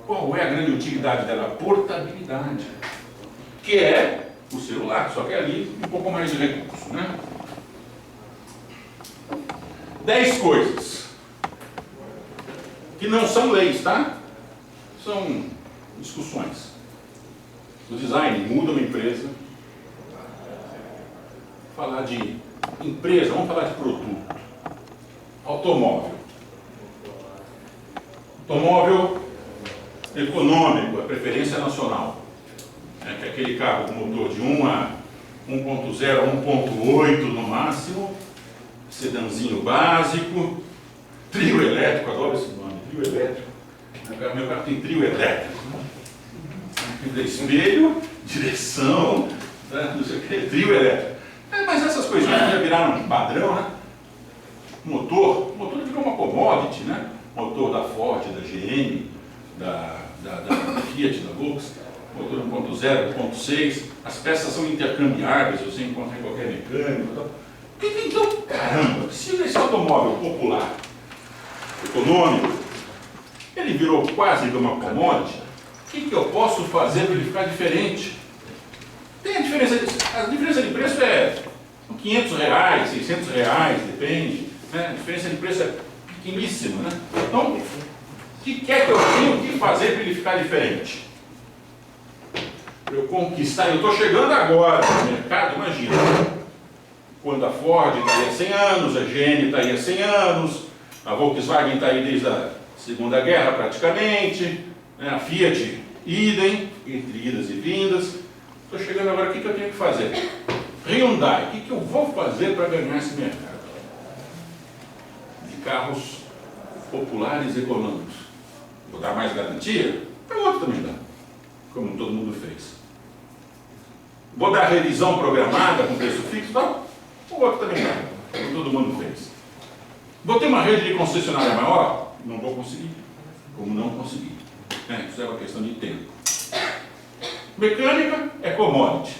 Qual é a grande utilidade dela? Portabilidade. Que é o celular, só que ali um pouco mais de recurso, né? 10 coisas que não são leis, tá? São discussões. O design muda uma empresa. Falar de empresa, vamos falar de produto. Automóvel. Automóvel econômico, a preferência nacional. Que é aquele carro com motor de 1 a 1.0 a 1.8 no máximo, sedanzinho básico, trio elétrico, adoro esse nome, trio elétrico. Meu carro tem trio elétrico. Espelho, direção, não sei o que, trio elétrico. Mas essas coisinhas já viraram um padrão, né? Motor virou uma commodity, né? Motor da Ford, da GM, da Fiat, da Volkswagen, motor 1.0, 1.6, as peças são intercambiáveis, você encontra em qualquer mecânico. Então, caramba, se esse automóvel popular, econômico, ele virou quase de uma commodity, o que eu posso fazer para ele ficar diferente? Tem a diferença de preço é R$500, R$600, depende, né? A diferença de preço é pequeníssima, né? Então, o que é que eu tenho que fazer para ele ficar diferente? Para eu conquistar, eu estou chegando agora no mercado, imagina, quando a Ford está aí há 100 anos, a GM está aí há 100 anos, A Volkswagen está aí desde a Segunda Guerra praticamente, né? A Fiat, idem, entre idas e vindas. Estou chegando agora, o que eu tenho que fazer? Hyundai, o que eu vou fazer para ganhar esse mercado? De carros populares e econômicos. Vou dar mais garantia? O outro também dá, como todo mundo fez. Vou dar revisão programada com preço fixo? Não. O outro também dá, como todo mundo fez. Vou ter uma rede de concessionária maior? Não vou conseguir, como não consegui. Isso é uma questão de tempo. Mecânica é commodity.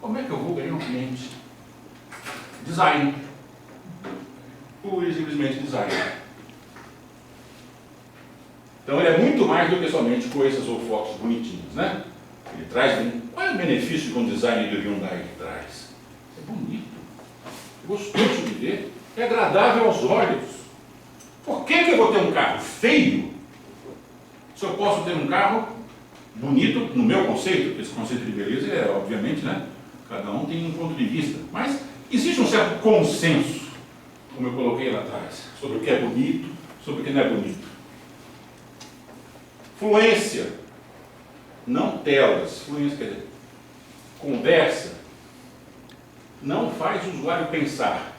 Como é que eu vou ganhar um cliente? Design. Pura e simplesmente design. Então ele é muito mais do que somente coisas ou fotos bonitinhas, né? Ele traz, qual é o benefício que um design de Hyundai traz? É bonito, é gostoso de ver, é agradável aos olhos. Por que eu vou ter um carro feio se eu posso ter um carro bonito, no meu conceito? Porque esse conceito de beleza é, obviamente, né? Cada um tem um ponto de vista, mas existe um certo consenso, como eu coloquei lá atrás, sobre o que é bonito, sobre o que não é bonito. Fluência, não telas. Fluência quer dizer, conversa, não faz o usuário pensar.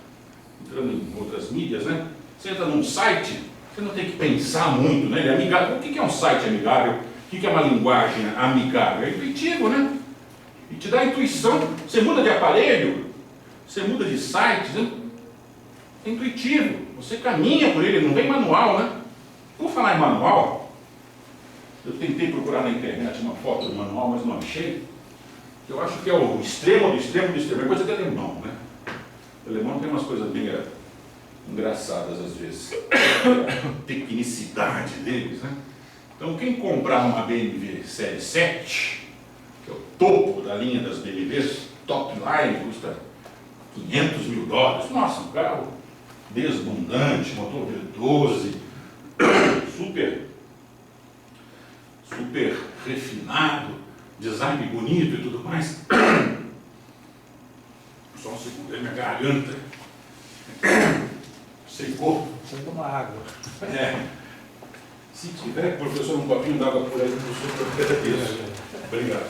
Entrando em outras mídias, né? Você entra num site, você não tem que pensar muito, né? Ele é amigável. O que é um site amigável? O que é uma linguagem amigável? É intuitivo, né? E te dá intuição. Você muda de aparelho, você muda de site, né? É intuitivo. Você caminha por ele, não vem manual, né? Por falar em manual, eu tentei procurar na internet uma foto do manual, mas não achei. Eu acho que é o extremo do extremo do extremo. É coisa de alemão, né? O alemão tem umas coisas bem engraçadas às vezes. A tecnicidade deles, né? Então quem comprar uma BMW Série 7, que é o topo da linha das BMWs, top line, custa $500 mil. Nossa, um carro desbundante, motor V12, super refinado, design bonito e tudo mais. Só um segundo, é minha garganta secou. Você toma água. Se tiver, professor, um copinho d'água por aí, professor, eu agradeço. Obrigado.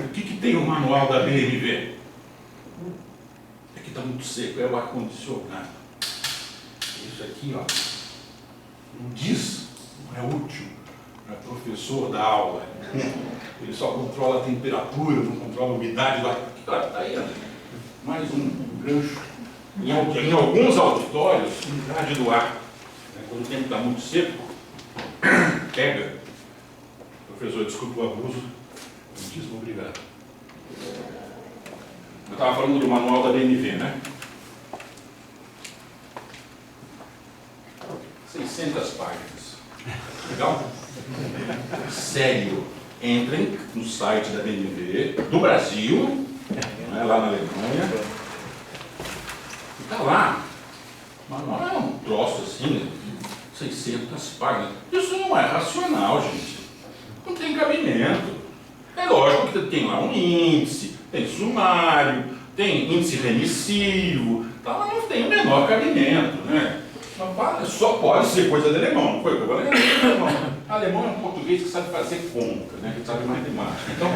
O que tem o manual da BMW? É que está muito seco, é o ar-condicionado. Isso aqui, ó, não diz, não é útil para professor da aula. Ele só controla a temperatura, não controla a umidade do ar. Está aí, ó, mais um gancho. Em alguns auditórios, umidade do ar. Quando o tempo está muito seco, pega. Professor, desculpa o abuso. Muitíssimo obrigado. Eu estava falando do manual da BMW, né? 600 páginas. Legal? Sério. Entrem no site da BMW, do Brasil, né, lá na Alemanha. E está lá. O manual é um troço assim, 600 páginas. Isso não é racional, gente. Não tem cabimento. É lógico que tem lá um índice, tem sumário, tem índice remissivo, tá, mas não tem o menor cabimento, né? Só pode ser coisa de alemão, não foi o que eu falei? Alemão. Alemão é um português que sabe fazer conta, né? Que sabe matemática. Então,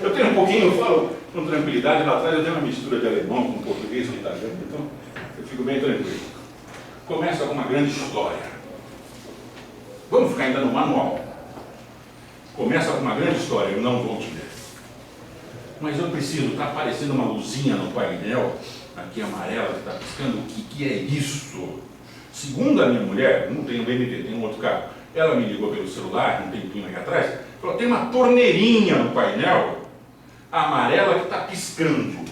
eu tenho um pouquinho, eu falo com tranquilidade, lá atrás eu tenho uma mistura de alemão com português com italiano, então eu fico bem tranquilo. Começa com uma grande história. Vamos ficar ainda no manual. Começa com uma grande história, eu não vou te ler. Mas eu preciso, está aparecendo uma luzinha no painel, aqui amarela, que está piscando, o que é isso? Segundo a minha mulher, não tem um BMW, tem um outro carro, ela me ligou pelo celular, um tempinho aqui atrás, falou, tem uma torneirinha no painel, amarela, que está piscando.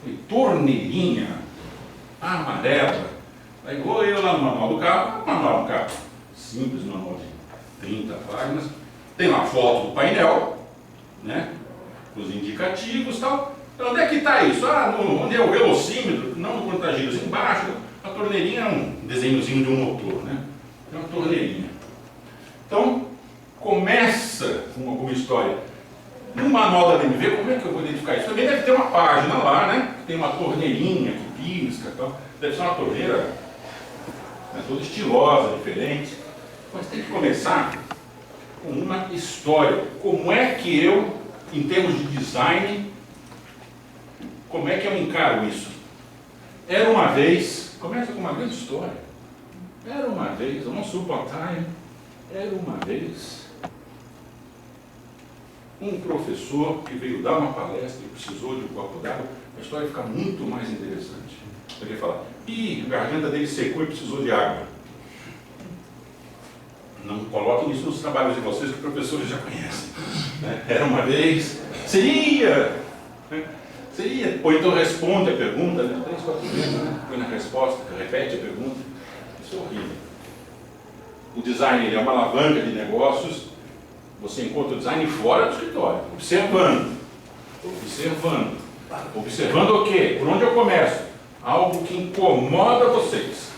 E torneirinha amarela. Aí vou eu lá no manual do carro, manual do carro simples, manual de 30 páginas, tem uma foto do painel, né, os indicativos e tal. Então, onde é que está isso? Onde é o velocímetro? Não no contagiros, embaixo. A torneirinha é um desenhozinho de um motor, né? É uma torneirinha. Então, começa com alguma história. No manual da BMW, como é que eu vou identificar isso? Também deve ter uma página lá, né? Tem uma torneirinha que pisca e tal. Deve ser uma torneira, né, toda estilosa, diferente. Mas tem que começar com uma história. Como é que eu, em termos de design, como é que eu encaro isso? Era uma vez, começa com uma grande história. Era uma vez, once upon a time, era uma vez um professor que veio dar uma palestra e precisou de um copo d'água. A história fica muito mais interessante. Ele fala, a garganta dele secou e precisou de água. Não coloquem isso nos trabalhos de vocês, que os professores já conhecem. Né? Era uma vez, seria, né? Seria, ou então responde a pergunta, né? 3, 4 vezes, né? Põe na resposta, repete a pergunta. Isso é horrível. O design ele é uma alavanca de negócios. Você encontra o design fora do escritório, observando o quê? Por onde eu começo? Algo que incomoda vocês.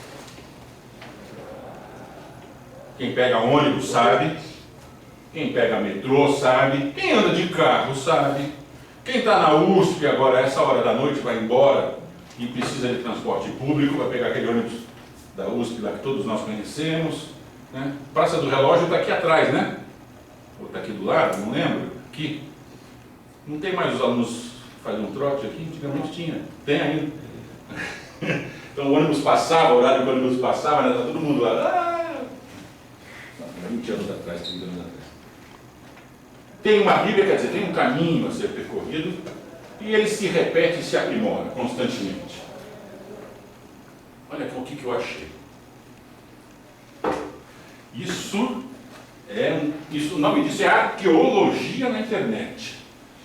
Quem pega ônibus sabe, quem pega metrô sabe, quem anda de carro sabe, quem está na USP agora, a essa hora da noite, vai embora e precisa de transporte público, vai pegar aquele ônibus da USP lá que todos nós conhecemos, né? Praça do Relógio está aqui atrás, né? Ou está aqui do lado, não lembro, aqui. Não tem mais os alunos que fazem um trote aqui, antigamente tinha, tem ainda. Então o ônibus passava, o horário que o ônibus passava, está todo mundo lá. 20 anos atrás, 30 anos atrás. Tem uma Bíblia, quer dizer, tem um caminho a ser percorrido e ele se repete e se aprimora constantemente. Olha o que eu achei. O nome disso é arqueologia na internet.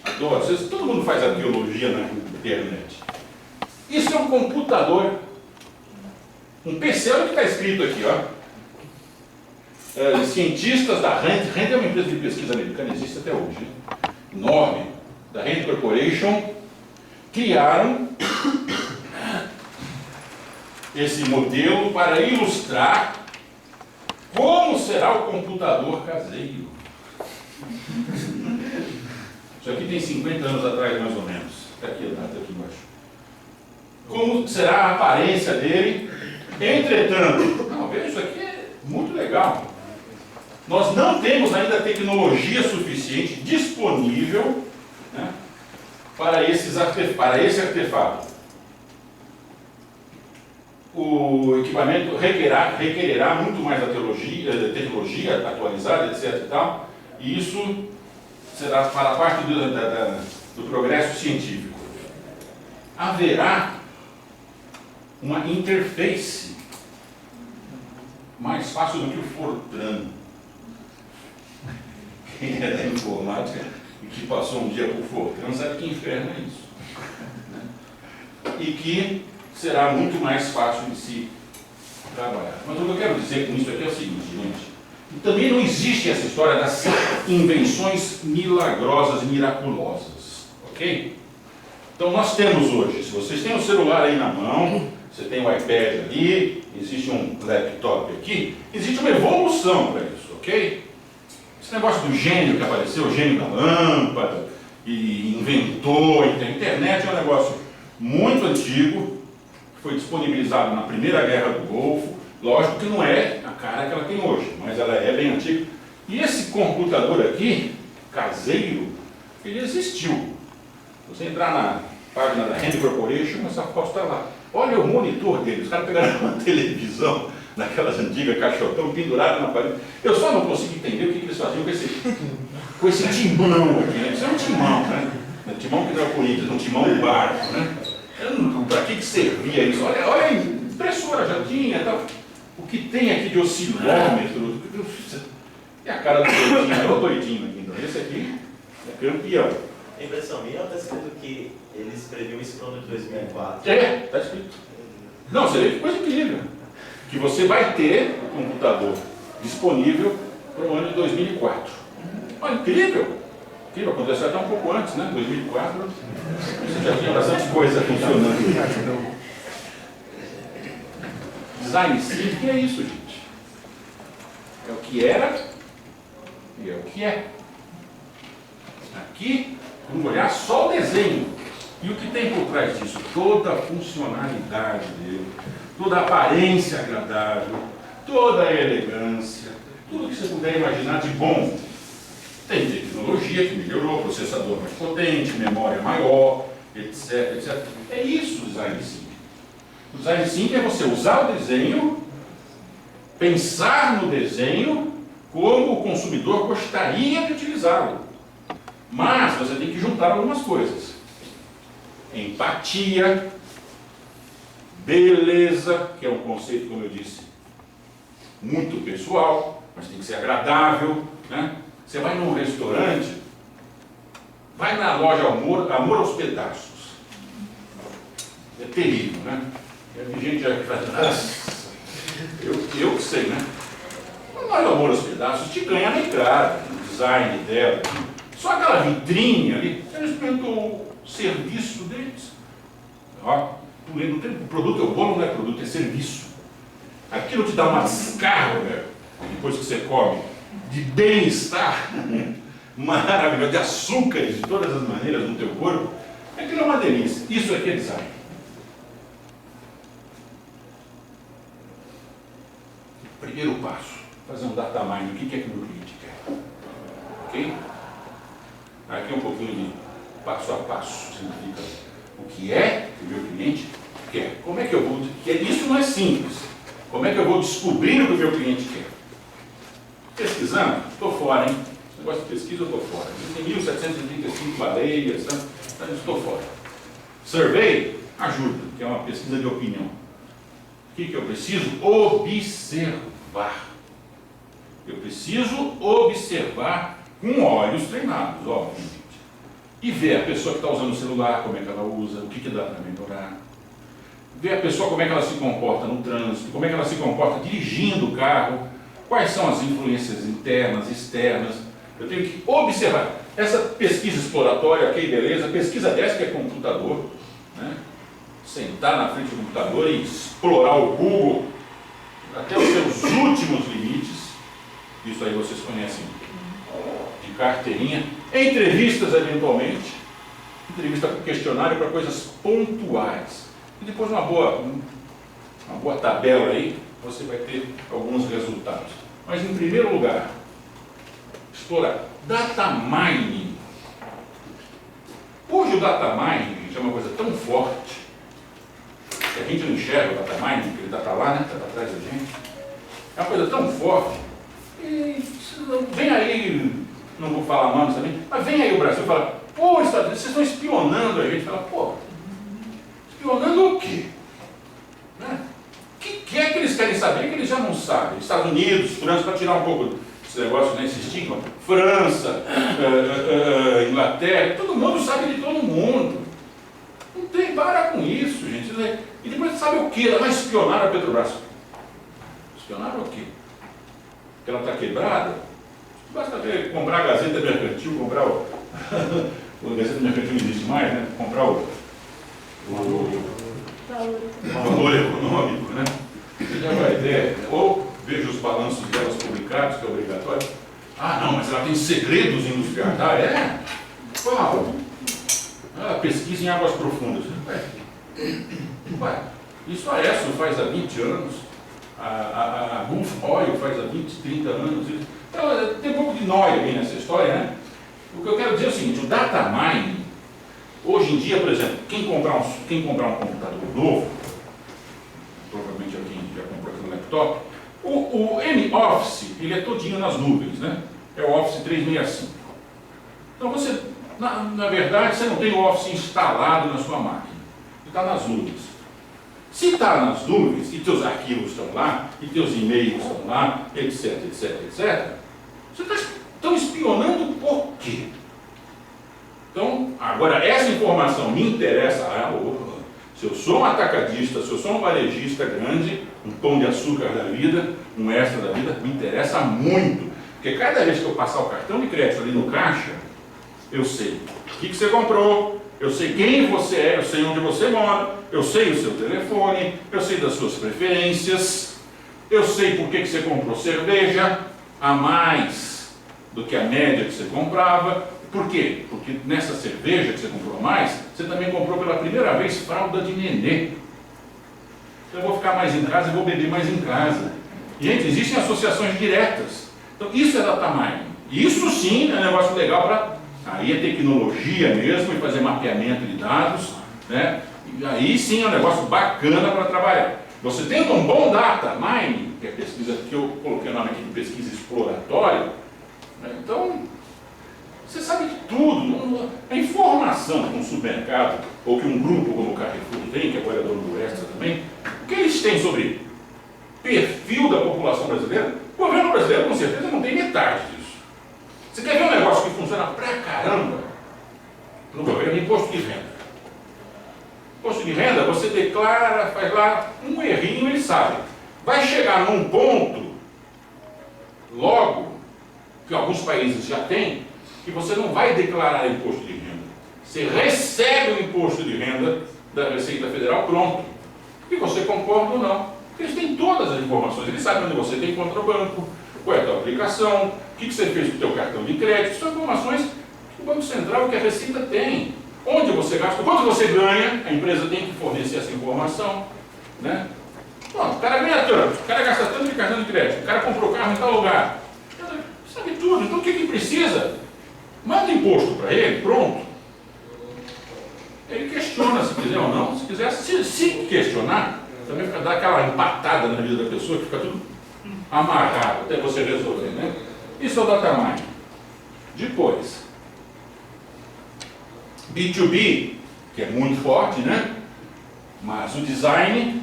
Adoro, todo mundo faz arqueologia na internet. Isso é um computador, um PC, olha o que está escrito aqui, ó. Cientistas da Rand é uma empresa de pesquisa americana, existe até hoje, enorme, da Rand Corporation, criaram esse modelo para ilustrar como será o computador caseiro. Isso aqui tem 50 anos atrás, mais ou menos. Está aqui a data aqui embaixo. Como será a aparência dele? Entretanto, veja, isso aqui é muito legal. Nós não temos ainda tecnologia suficiente disponível, né, para esse artefato. O equipamento requererá muito mais tecnologia atualizada, etc. E tal, e isso será para a parte do progresso científico. Haverá uma interface mais fácil do que o Fortran. Quem é da informática e que passou um dia por Fortran sabe que inferno é isso. Né? E que será muito mais fácil de se trabalhar. Mas o que eu quero dizer com isso aqui é o seguinte, gente. Também não existe essa história das invenções milagrosas, miraculosas. Ok? Então nós temos hoje, se vocês têm um celular aí na mão, você tem um iPad ali, existe um laptop aqui, existe uma evolução para isso, ok? Esse negócio do gênio que apareceu, o gênio da lâmpada, e inventou, a internet é um negócio muito antigo, que foi disponibilizado na Primeira Guerra do Golfo. Lógico que não é a cara que ela tem hoje, mas ela é bem antiga. E esse computador aqui, caseiro, ele existiu. Se você entrar na página da Rand Corporation, essa foto está lá. Olha o monitor dele, os caras pegaram uma televisão, naquelas antigas caixotão, pendurado na parede. Eu só não consigo entender o que eles faziam com esse timão aqui, né? Isso é um timão, né? Um timão que não é o Corinthians, um timão do barco, né? Para que servia isso? Olha a impressora já tinha, tal. O que tem aqui de oscilômetro? É a cara do doidinho, é o doidinho aqui. Então, esse aqui é campeão. A impressão minha está escrito que eles previam isso para o ano de 2004. Está escrito. Não, você vê que coisa incrível. Que você vai ter o computador disponível para o ano de 2004. Olha, incrível. Incrível, aconteceu até um pouco antes, né? 2004, você já tinha bastante coisa funcionando. Design thinking é isso, gente. É o que era e é o que é. Aqui, vamos olhar só o desenho. E o que tem por trás disso? Toda a funcionalidade dele, toda a aparência agradável, toda a elegância, tudo que você puder imaginar de bom. Tem tecnologia que melhorou, processador mais potente, memória maior, etc, etc. É isso o Design Thinking. O Design Thinking é você usar o desenho, pensar no desenho como o consumidor gostaria de utilizá-lo. Mas você tem que juntar algumas coisas. Empatia, beleza, que é um conceito, como eu disse, muito pessoal, mas tem que ser agradável, né? Você vai num restaurante, vai na loja Amor aos pedaços. É terrível, né? Tem gente já que faz, eu que sei, né? A loja Amor aos pedaços te ganha na entrada, no design dela. Só aquela vitrine ali, você não experimentou o serviço deles. Ó, o produto é o bolo, não é produto, é serviço. Aquilo te dá uma descarga, depois que você come, de bem-estar maravilhoso, de açúcares de todas as maneiras no teu corpo. Aquilo é uma delícia. Isso aqui é design. Primeiro passo, fazer um data mining. O que é que o meu cliente quer? Ok? Aqui um pouquinho de passo a passo, significa o que é que o meu cliente quer. Como é que eu vou... Isso não é simples. Como é que eu vou descobrir o que o meu cliente quer? Pesquisando, estou fora, hein? Esse negócio de pesquisa, eu estou fora. Existem 1.735 baleias, tá? Então, estou fora. Survey ajuda, que é uma pesquisa de opinião. O que eu preciso? Observar. Eu preciso observar com olhos treinados, obviamente. E ver a pessoa que está usando o celular, como é que ela usa, o que dá para melhorar. Ver a pessoa como é que ela se comporta no trânsito, como é que ela se comporta dirigindo o carro, quais são as influências internas, externas. Eu tenho que observar. Essa pesquisa exploratória, ok, beleza, pesquisa dessa que é computador, né? Sentar na frente do computador e explorar o Google até os seus últimos limites. Isso aí vocês conhecem de carteirinha. Entrevistas, eventualmente. Entrevista com questionário para coisas pontuais. E depois uma boa tabela aí, você vai ter alguns resultados. Mas em primeiro lugar, explorar. Data mining. Hoje o data mining, gente, é uma coisa tão forte que a gente não enxerga o data mining, porque ele está para lá, né? Está para trás da gente. É uma coisa tão forte. E vem aí, não vou falar nomes também, mas vem aí o Brasil e fala, pô, Estados Unidos, vocês estão espionando a gente. Fala, pô, espionando o quê? Né? O que é que eles querem saber que eles já não sabem? Estados Unidos, França, para tirar um pouco desse negócio, né, esse estigma, França, Inglaterra, todo mundo sabe de todo mundo. Não tem, para com isso, gente. E depois sabe o que? Ela vai espionar a Petrobras. Espionar o quê? Que ela está quebrada? Basta ver, comprar a Gazeta Mercantil, comprar o... a Gazeta Mercantil não existe mais, né? Comprar o valor econômico, né? Você já vai ter, ou veja os balanços delas publicados, que é obrigatório. Ah, não, mas ela tem segredos industriais. Ah, é? Qual? Ah, pesquisa em águas profundas. Ué, isso a ESSO faz há 20 anos, a Gulf Oil faz há 20, 30 anos. Então, tem um pouco de nóia aí nessa história, né? O que eu quero dizer é o seguinte, o data mining, hoje em dia, por exemplo, quem comprar um computador novo, provavelmente alguém já comprou aqui no laptop, o M-Office, ele é todinho nas nuvens, né? É o Office 365. Então você, na verdade, você não tem o Office instalado na sua máquina. Ele está nas nuvens. Se está nas nuvens, e teus arquivos estão lá, e teus e-mails estão lá, etc, etc, etc, você está espionando por quê? Então, agora, essa informação me interessa. Se eu sou um atacadista, se eu sou um varejista grande, um pão de açúcar da vida, um extra da vida, me interessa muito. Porque cada vez que eu passar o cartão de crédito ali no caixa, eu sei o que você comprou, eu sei quem você é, eu sei onde você mora, eu sei o seu telefone, eu sei das suas preferências, eu sei por que você comprou cerveja a mais do que a média que você comprava, Por quê? Porque nessa cerveja que você comprou a mais, você também comprou pela primeira vez fralda de nenê. Então eu vou ficar mais em casa e vou beber mais em casa. Gente, existem associações diretas. Então isso é data mining. Isso sim é um negócio legal para... Aí é tecnologia mesmo e fazer mapeamento de dados, né? E aí sim é um negócio bacana para trabalhar. Você tendo um bom data mining, que é a pesquisa que eu coloquei o nome aqui de pesquisa exploratória, né? Então você sabe de tudo. A informação que um supermercado ou que um grupo como o Carrefour tem, que agora é dono do Extra também, o que eles têm sobre perfil da população brasileira? O governo brasileiro com certeza não tem metade disso. Você quer ver um negócio que funciona pra caramba no governo? Imposto de renda. Imposto de renda, você declara, faz lá um errinho, ele sabe. Vai chegar num ponto, logo, que alguns países já têm, que você não vai declarar imposto de renda. Você recebe o imposto de renda da Receita Federal pronto. E você concorda ou não. Eles têm todas as informações, eles sabem onde você tem conta no banco, qual é a tua aplicação, o que você fez com o teu cartão de crédito, são informações que o Banco Central, que a Receita tem. Onde você gasta, quanto você ganha, a empresa tem que fornecer essa informação, né? Bom, o cara ganha tanto, o cara gasta tanto de cartão de crédito, o cara comprou carro em tal lugar, sabe tudo. Então o que ele precisa? Manda imposto para ele, pronto. Ele questiona se quiser ou não, se quiser, se questionar, também fica dar aquela empatada na vida da pessoa, que fica tudo amarrado até você resolver, né? Isso é o data mining. Depois, B2B, que é muito forte, né? Mas o design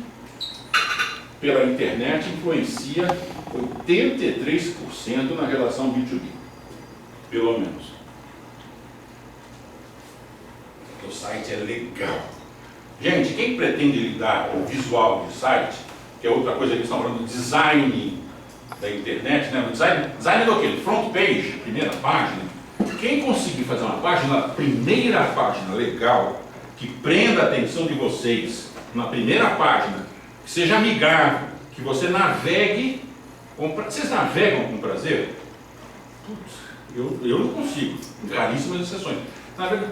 pela internet influencia 83% na relação B2B, pelo menos. O site é legal. Gente, quem pretende lidar com o visual de site, que é outra coisa que eles estão falando do design da internet, né? Design do quê? Front page, primeira página. Quem conseguir fazer uma página, primeira página legal, que prenda a atenção de vocês, na primeira página, que seja amigável, que você navegue, vocês navegam com prazer? Putz, eu não consigo, raríssimas exceções.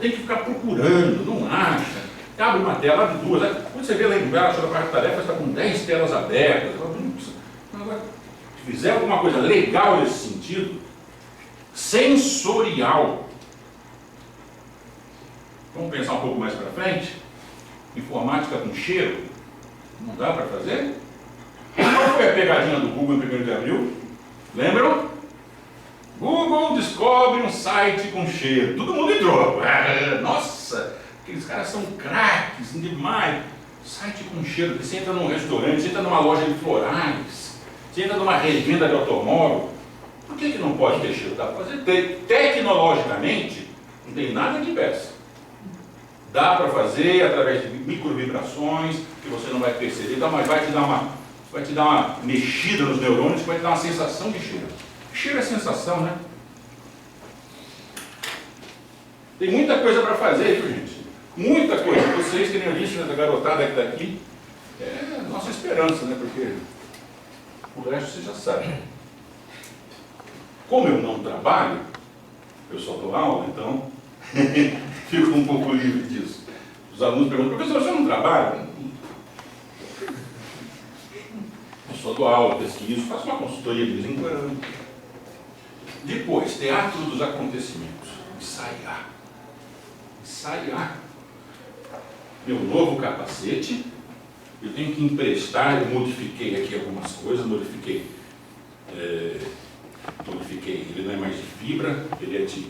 Tem que ficar procurando, não acha. Abre uma tela, abre duas. Quando você vê lá embaixo da parte de tarefas, está com 10 telas abertas. Se fizer alguma coisa legal nesse sentido, sensorial. Vamos pensar um pouco mais para frente? Informática com cheiro? Não dá para fazer? Qual foi a pegadinha do Google em 1º de abril? Lembram? Google descobre um site com cheiro. Todo mundo entrou. Nossa, aqueles caras são craques demais. Site com cheiro. Você entra num restaurante, você entra numa loja de florais, você entra numa revenda de automóvel. Por que não pode ter cheiro? Dá para fazer. Tecnologicamente, não tem nada que impeça. Dá para fazer através de microvibrações que você não vai perceber, mas vai te dar uma mexida nos neurônios, vai te dar uma sensação de cheiro. Cheiro é sensação, né? Tem muita coisa para fazer, viu, gente? Muita coisa. Vocês que nem eu disse, né, da garotada que está aqui, é a nossa esperança, né? Porque o resto você já sabe. Como eu não trabalho, eu só dou aula, então fico um pouco livre disso. Os alunos perguntam, professor, você não trabalha? Eu só dou aula, pesquiso, faço uma consultoria de vez em quando. Depois, teatro dos acontecimentos. Ensaiar. Ensaiar. Meu novo capacete, eu tenho que emprestar, eu modifiquei aqui algumas coisas, modifiquei. Ele não é mais de fibra, ele é de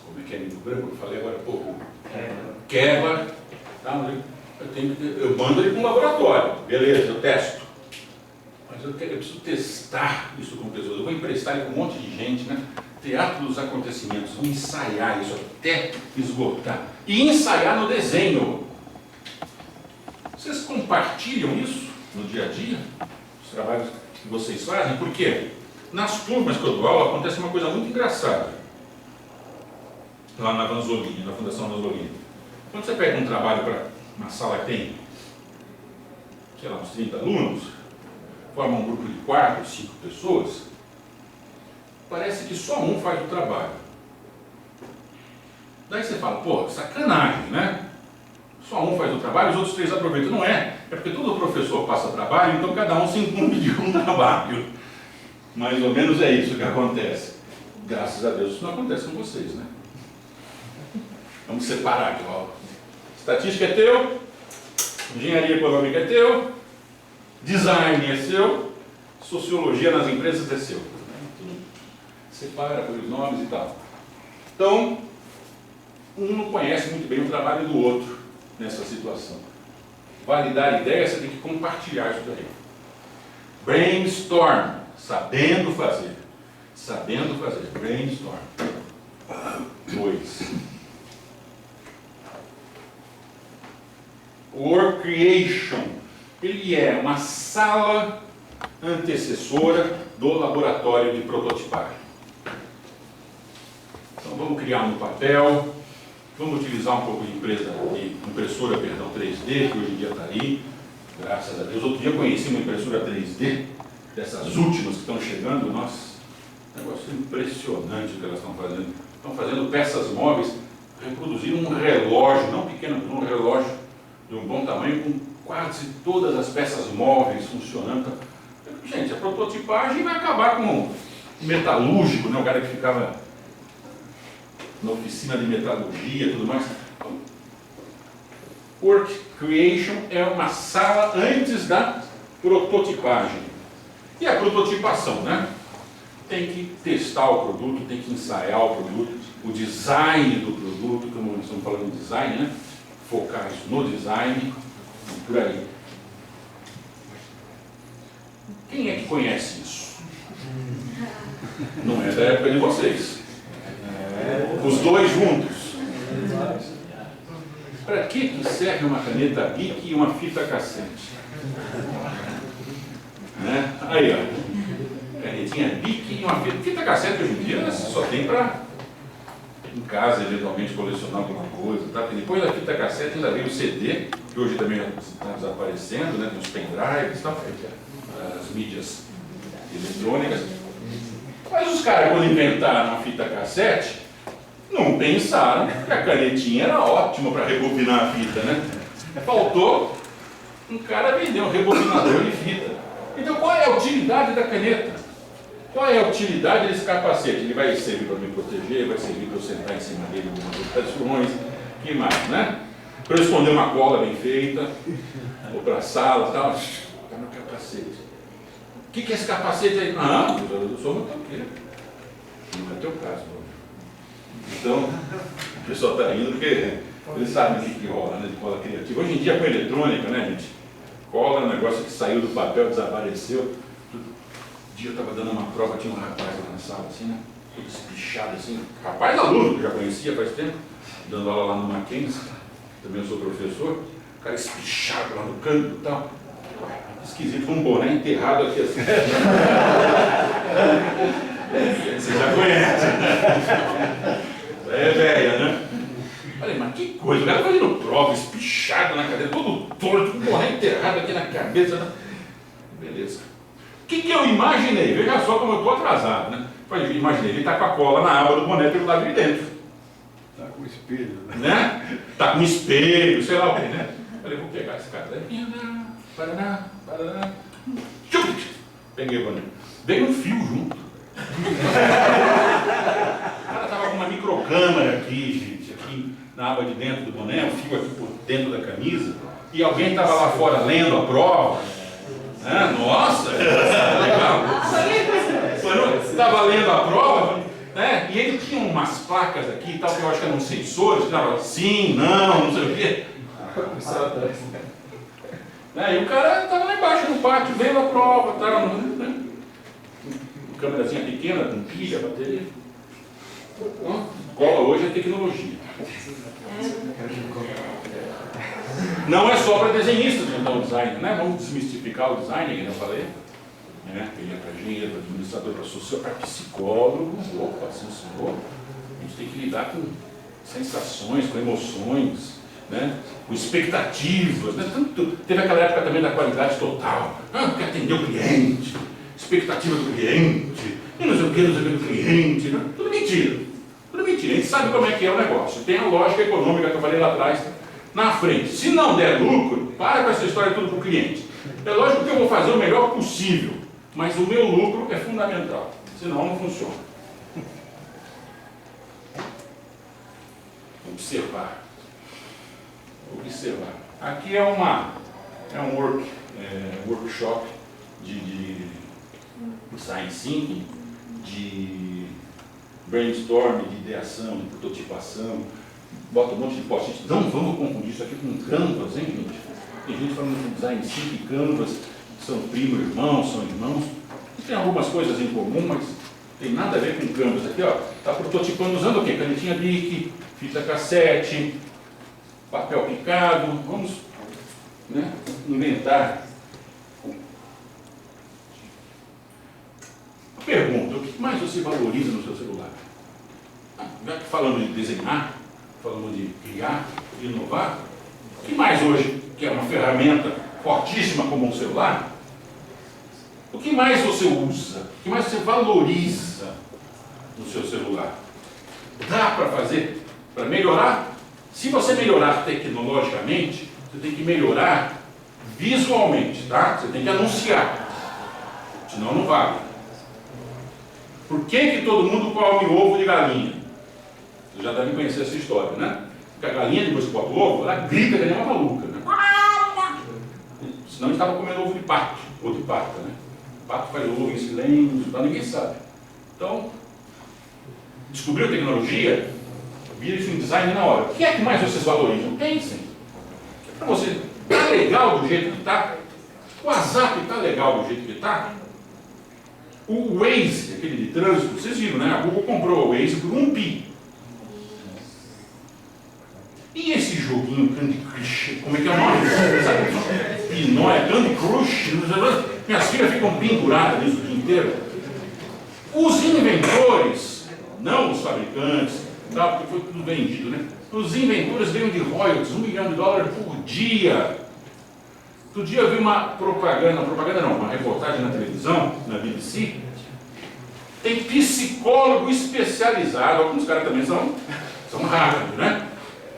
como é que é livro branco? Eu falei agora há pouco. Kevlar. Tá? Eu mando ele para um laboratório. Beleza, eu testo. Mas eu preciso testar isso com pessoas. Eu vou emprestar ele com um monte de gente, né? Teatro dos acontecimentos. Vou ensaiar isso até esgotar. E ensaiar no desenho. Vocês compartilham isso no dia a dia? Os trabalhos que vocês fazem? Por quê? Nas turmas que eu dou aula acontece uma coisa muito engraçada. Lá na Vanzolini, na Fundação Vanzolini. Quando você pega um trabalho para uma sala que tem, sei lá, uns 30 alunos, forma um grupo de 4, 5 pessoas, parece que só um faz o trabalho. Daí você fala, pô, sacanagem, né? Só um faz o trabalho, os outros 3 aproveitam. Não é, é porque todo professor passa trabalho, então cada um se incumbe de um trabalho. Mais ou menos é isso que acontece. Graças a Deus isso não acontece com vocês, né? Vamos separar aqui, ó. Estatística é teu, engenharia econômica é teu, design é seu, sociologia nas empresas é seu. Tudo separa pelos nomes e tal. Então, um não conhece muito bem o trabalho do outro nessa situação. Validar ideias, você tem que compartilhar isso daí. Brainstorm, sabendo fazer. Sabendo fazer. Brainstorm. 2. Work Creation. Ele é uma sala antecessora do laboratório de prototipagem. Então vamos criar um papel, vamos utilizar um pouco de impressora 3D, que hoje em dia está aí, graças a Deus. Outro dia eu conheci uma impressora 3D, dessas últimas que estão chegando, nossa, negócio impressionante o que elas estão fazendo. Estão fazendo peças móveis, reproduziram um relógio, não pequeno, um relógio de um bom tamanho, com quase todas as peças móveis funcionando. Gente, a prototipagem vai acabar com o metalúrgico, né? O cara que ficava na oficina de metalurgia e tudo mais. Work Creation é uma sala antes da prototipagem. E a prototipação, né? Tem que testar o produto, tem que ensaiar o produto, o design do produto, como nós estamos falando de design, né? Focar isso no design, e por aí. Quem é que conhece isso? Não é da época de vocês. Os dois juntos. Para que serve uma caneta Bic e uma fita cassete? Né? Aí, ó. Canetinha Bic e uma fita cassete hoje em dia só tem para em casa, eventualmente, colecionar alguma coisa. Tá? Porque depois da fita cassete ainda veio o CD, que hoje também está desaparecendo, né? Tem os pendrives, tá? As mídias eletrônicas. Mas os caras, quando inventaram a fita cassete, não pensaram que a canetinha era ótima para rebobinar a fita, né? Faltou um cara vender um rebobinador de fita. Então, qual é a utilidade da caneta? Qual é a utilidade desse capacete? Ele vai servir para me proteger, vai servir para eu sentar em cima dele em algumas ocasiões, que mais, né? Para eu esconder uma cola bem feita, ou para a sala e tal. Está no capacete. O que é esse capacete aí? Ah, eu sou motoqueiro. Não é teu caso, não. Então, o pessoal está rindo porque eles sabem o que rola, né, de cola criativa. Hoje em dia, com eletrônica, né, gente? Cola é um negócio que saiu do papel, desapareceu. Um dia eu estava dando uma prova, tinha um rapaz lá na sala, assim, né? Todo espichado, assim. Rapaz aluno, que eu já conhecia faz tempo, dando aula lá no Mackenzie, também eu sou professor. O cara espichado lá no canto e tal. Esquisito, com um boné enterrado aqui assim. Você já conhece, né? É velha, né? Falei, mas que coisa, o cara fazendo prova, espichado na cadeira, todo torto, com um boné enterrado aqui na cabeça. Né? Beleza. O que eu imaginei? Veja só como eu estou atrasado, né? Eu imaginei, ele está com a cola na aba do boné pelo lado de dentro. Está com espelho, né? Está com espelho, sei lá o que, né? Falei, vou pegar esse cara. Paraná. Peguei o boné. Veio um fio junto. O cara estava com uma microcâmera aqui, gente, aqui na aba de dentro do boné, um fio aqui por dentro da camisa, e alguém estava lá fora lendo a prova. Nossa, legal. Estava lendo a prova, né? E ele tinha umas placas aqui e tal, que eu acho que eram sensores, que dava sim, não sei o quê. E o cara estava lá embaixo no pátio, vendo a prova, estava né? Uma câmerazinha pequena, com pilha, bateria. Cola hoje é tecnologia. Não é só para desenhistas o design, né? Vamos desmistificar o design, que eu falei. Ele é para engenheiro, para administrador, para sociólogo, para psicólogo. Opa, senhor. A gente tem que lidar com sensações, com emoções, né? Com expectativas. Né? Teve aquela época também da qualidade total. Porque atender o cliente, expectativa do cliente. e não sei o que do cliente, né? Tudo mentira. Tudo mentira. A gente sabe como é que é o negócio. Tem a lógica econômica que eu falei lá atrás, na frente. Se não der lucro, para com essa história tudo para o cliente. É lógico que eu vou fazer o melhor possível, mas o meu lucro é fundamental. Senão não funciona. Observar. Aqui é um workshop de design thinking, de brainstorm, de ideação, de prototipação. Bota um monte de post-it. Não vamos confundir isso aqui com Canvas, hein, gente? Tem gente falando de design thinking e Canvas são primo irmãos, são irmãos. Tem algumas coisas em comum, mas tem nada a ver com Canvas. Aqui, ó, está prototipando usando o quê? Canetinha Bic, fita cassete, papel picado. Vamos, né, inventar. Pergunta: o que mais você valoriza no seu celular? Já que falando de desenhar, falando de criar, de inovar, o que mais hoje, que é uma ferramenta fortíssima como um celular, o que mais você usa? O que mais você valoriza no seu celular? Dá para fazer, para melhorar? Se você melhorar tecnologicamente, você tem que melhorar visualmente, tá? Você tem que anunciar, senão não vale. Por que todo mundo come ovo de galinha? Vocês já devem conhecer essa história, né? Porque a galinha, depois que bota o ovo, ela grita que nem uma maluca, né? Senão estava comendo ovo de pato, ou de pata, né? O pato faz ovo em silêncio, então ninguém sabe. Então, descobriu a tecnologia, vira isso em design na hora. O que é que mais vocês valorizam? Pensem. Para você, está legal do jeito que está? O WhatsApp está legal do jeito que está? O Waze, aquele de trânsito, vocês viram, né? A Google comprou o Waze por $1. E esse joguinho Candy Crush, como é que é o nome? Sabe? Pinóia, Candy Crush. Minhas filhas ficam penduradas nisso o dia inteiro. Os inventores, não os fabricantes, tá? Porque foi tudo vendido, né? Os inventores ganham de royalties $1 milhão por dia. Outro dia eu vi uma uma reportagem na televisão, na BBC. Tem psicólogo especializado, alguns caras também são rápidos, né?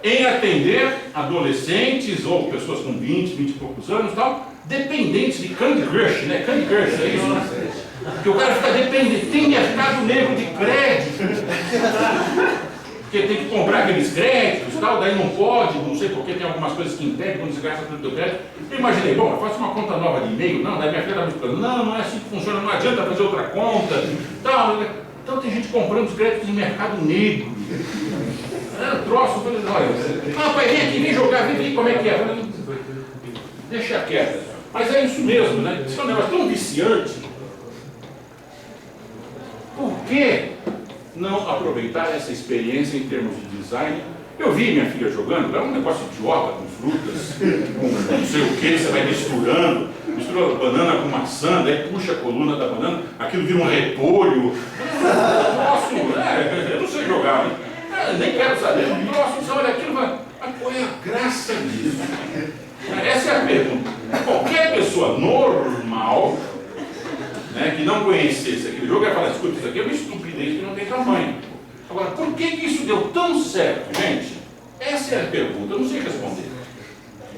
Em atender adolescentes ou pessoas com 20 e poucos anos, tal, dependentes de Candy Crush, né? Candy Crush, é isso, né? Porque o cara fica dependente, tem mercado negro de crédito. Porque tem que comprar aqueles créditos, tal, daí não pode, não sei porque, tem algumas coisas que impedem quando você gasta tudo o teu crédito. Eu imaginei, bom, eu faço uma conta nova de e-mail, não, daí minha filha está me explicando, não é assim que funciona, não adianta fazer outra conta, tal. Então tem gente comprando os créditos em mercado negro. Troço, olha, pai, vem aqui, vem jogar, vem como é que é. Deixa quieto. Mas é isso mesmo, né? Isso é um negócio tão viciante. Por que não aproveitar essa experiência em termos de design? Eu vi minha filha jogando, é um negócio idiota, com frutas, com não sei o que, você vai mistura banana com maçã, daí puxa a coluna da banana, aquilo vira um repolho. Eu não sei jogar, né? Nem quero saber, no próximo você olha aquilo e vai, mas qual é a graça disso? Essa é a pergunta. Qualquer pessoa normal, né, que não conhecesse aquele jogo, ia falar, escuta, isso aqui é uma estupidez que não tem tamanho. Agora, por que isso deu tão certo, gente? Essa é a pergunta, eu não sei responder.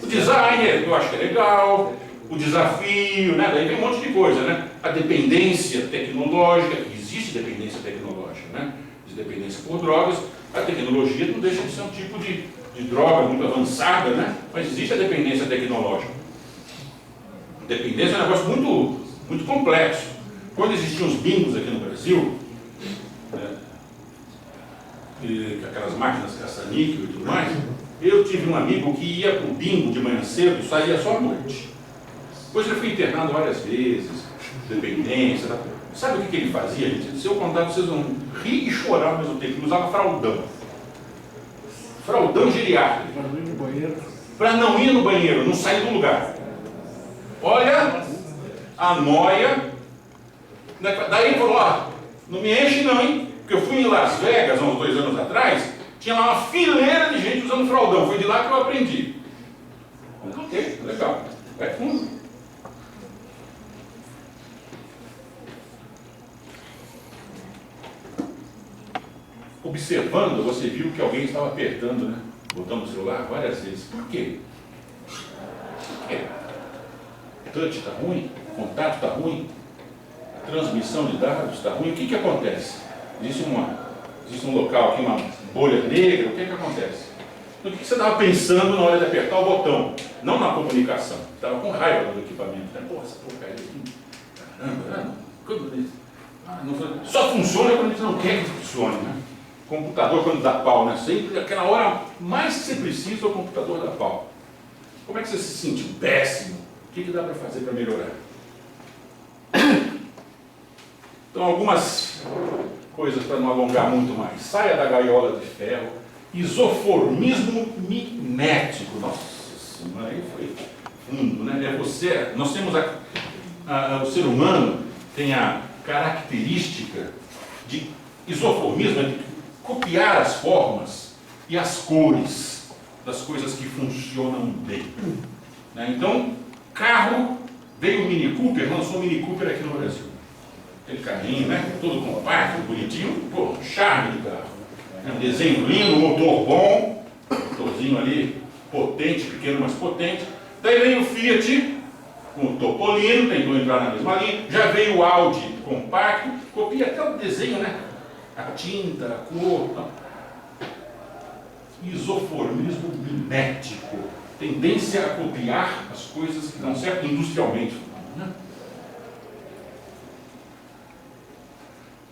O design, eu acho que é legal, o desafio, né, daí tem um monte de coisa, né? A dependência tecnológica, existe dependência tecnológica, né? Dependência por drogas, a tecnologia não deixa de ser um tipo de droga muito avançada, né? Mas existe a dependência tecnológica. Dependência é um negócio muito complexo. Quando existiam os bingos aqui no Brasil, né, aquelas máquinas caça-níquel e tudo mais, eu tive um amigo que ia para o bingo de manhã cedo e saía só à noite. Depois eu fui internado várias vezes, dependência, tá? Sabe o que ele fazia, gente? Se eu contar, vocês vão rir e chorar ao mesmo tempo. Ele usava fraldão. Fraldão geriátrico. Para não ir no banheiro, não sair do lugar. Olha a noia. Daí ele falou, não me enche não, hein? Porque eu fui em Las Vegas, há uns 2 anos atrás, tinha lá uma fileira de gente usando fraldão. Foi de lá que eu aprendi. Ok, legal. Vai fundo. observando, você viu que alguém estava apertando, né, o botão do celular várias vezes. Por quê? Por quê? O touch está ruim? O contato está ruim? A transmissão de dados está ruim? O que acontece? Existe um local aqui, uma bolha negra, o que acontece? No que você estava pensando na hora de apertar o botão? Não na comunicação. Estava com raiva do equipamento. Pô, essa porcaria aqui. Caramba, só funciona quando a gente não quer que funcione, né? Computador quando dá pau, né? Sempre aquela hora mais que você precisa, o computador dá pau. Como é que você se sentiu? Péssimo. O que dá para fazer para melhorar? Então, algumas coisas para não alongar muito mais. Saia da gaiola de ferro. Isoformismo mimético. Nossa Senhora, aí foi fundo, né? Nós temos o ser humano tem a característica de isoformismo, de copiar as formas e as cores das coisas que funcionam bem. Né? Então, carro, veio o Mini Cooper, lançou o Mini Cooper aqui no Brasil. Aquele carrinho, né? Todo compacto, bonitinho, pô, charme de carro. Um desenho lindo, motor bom, motorzinho ali, potente, pequeno, mas potente. Daí veio o Fiat, com o Topolino, tentou entrar na mesma linha. Já veio o Audi compacto, copia até o desenho, né? A tinta, a cor. Não. Isoformismo mimético. Tendência a copiar as coisas que dão certo industrialmente. Né?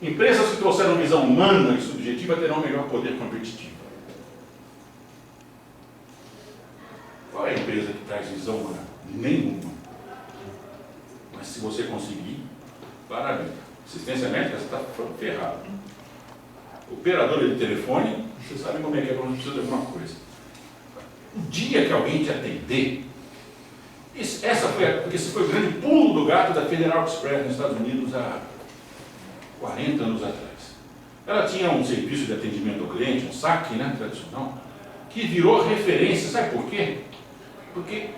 Empresas que trouxeram visão humana e subjetiva terão melhor poder competitivo. Qual é a empresa que traz visão humana? Nenhuma. Mas se você conseguir, parabéns. Assistência médica, você está ferrado. Operadora de telefone, você sabe como é que é quando precisa de alguma coisa. O dia que alguém te atender, esse foi o grande pulo do gato da Federal Express nos Estados Unidos há 40 anos atrás. Ela tinha um serviço de atendimento ao cliente, um saque, né, tradicional, que virou referência. Sabe por quê? Porque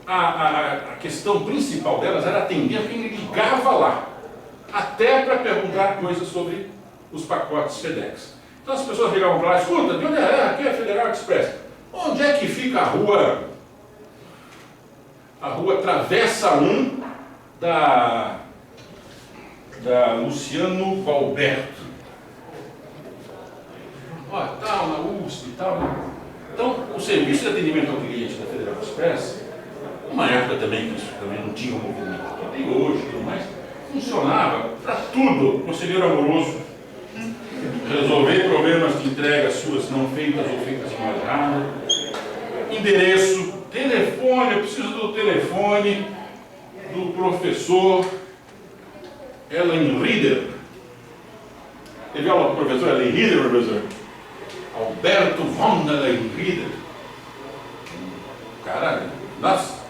a questão principal delas era atender quem ligava lá, até para perguntar coisas sobre os pacotes FedEx. Então as pessoas ligavam para lá, escuta, de onde é? Aqui é a Federal Express. Onde é que fica a rua? A rua Travessa 1 da Luciano Valberto. Ó, tal, na USP e tal. Né? Então, o serviço de atendimento ao cliente da Federal Express, uma época também que isso também não tinha um movimento que tem hoje, mas funcionava para tudo. Conselheiro amoroso, resolver problemas de entregas suas não feitas ou feitas de modo errado, endereço, telefone, eu preciso do telefone do professor Ellen Rieder. Teve aula com o professor Ellen Rieder, professor? Alberto von Ellen Rieder. Cara, nossa,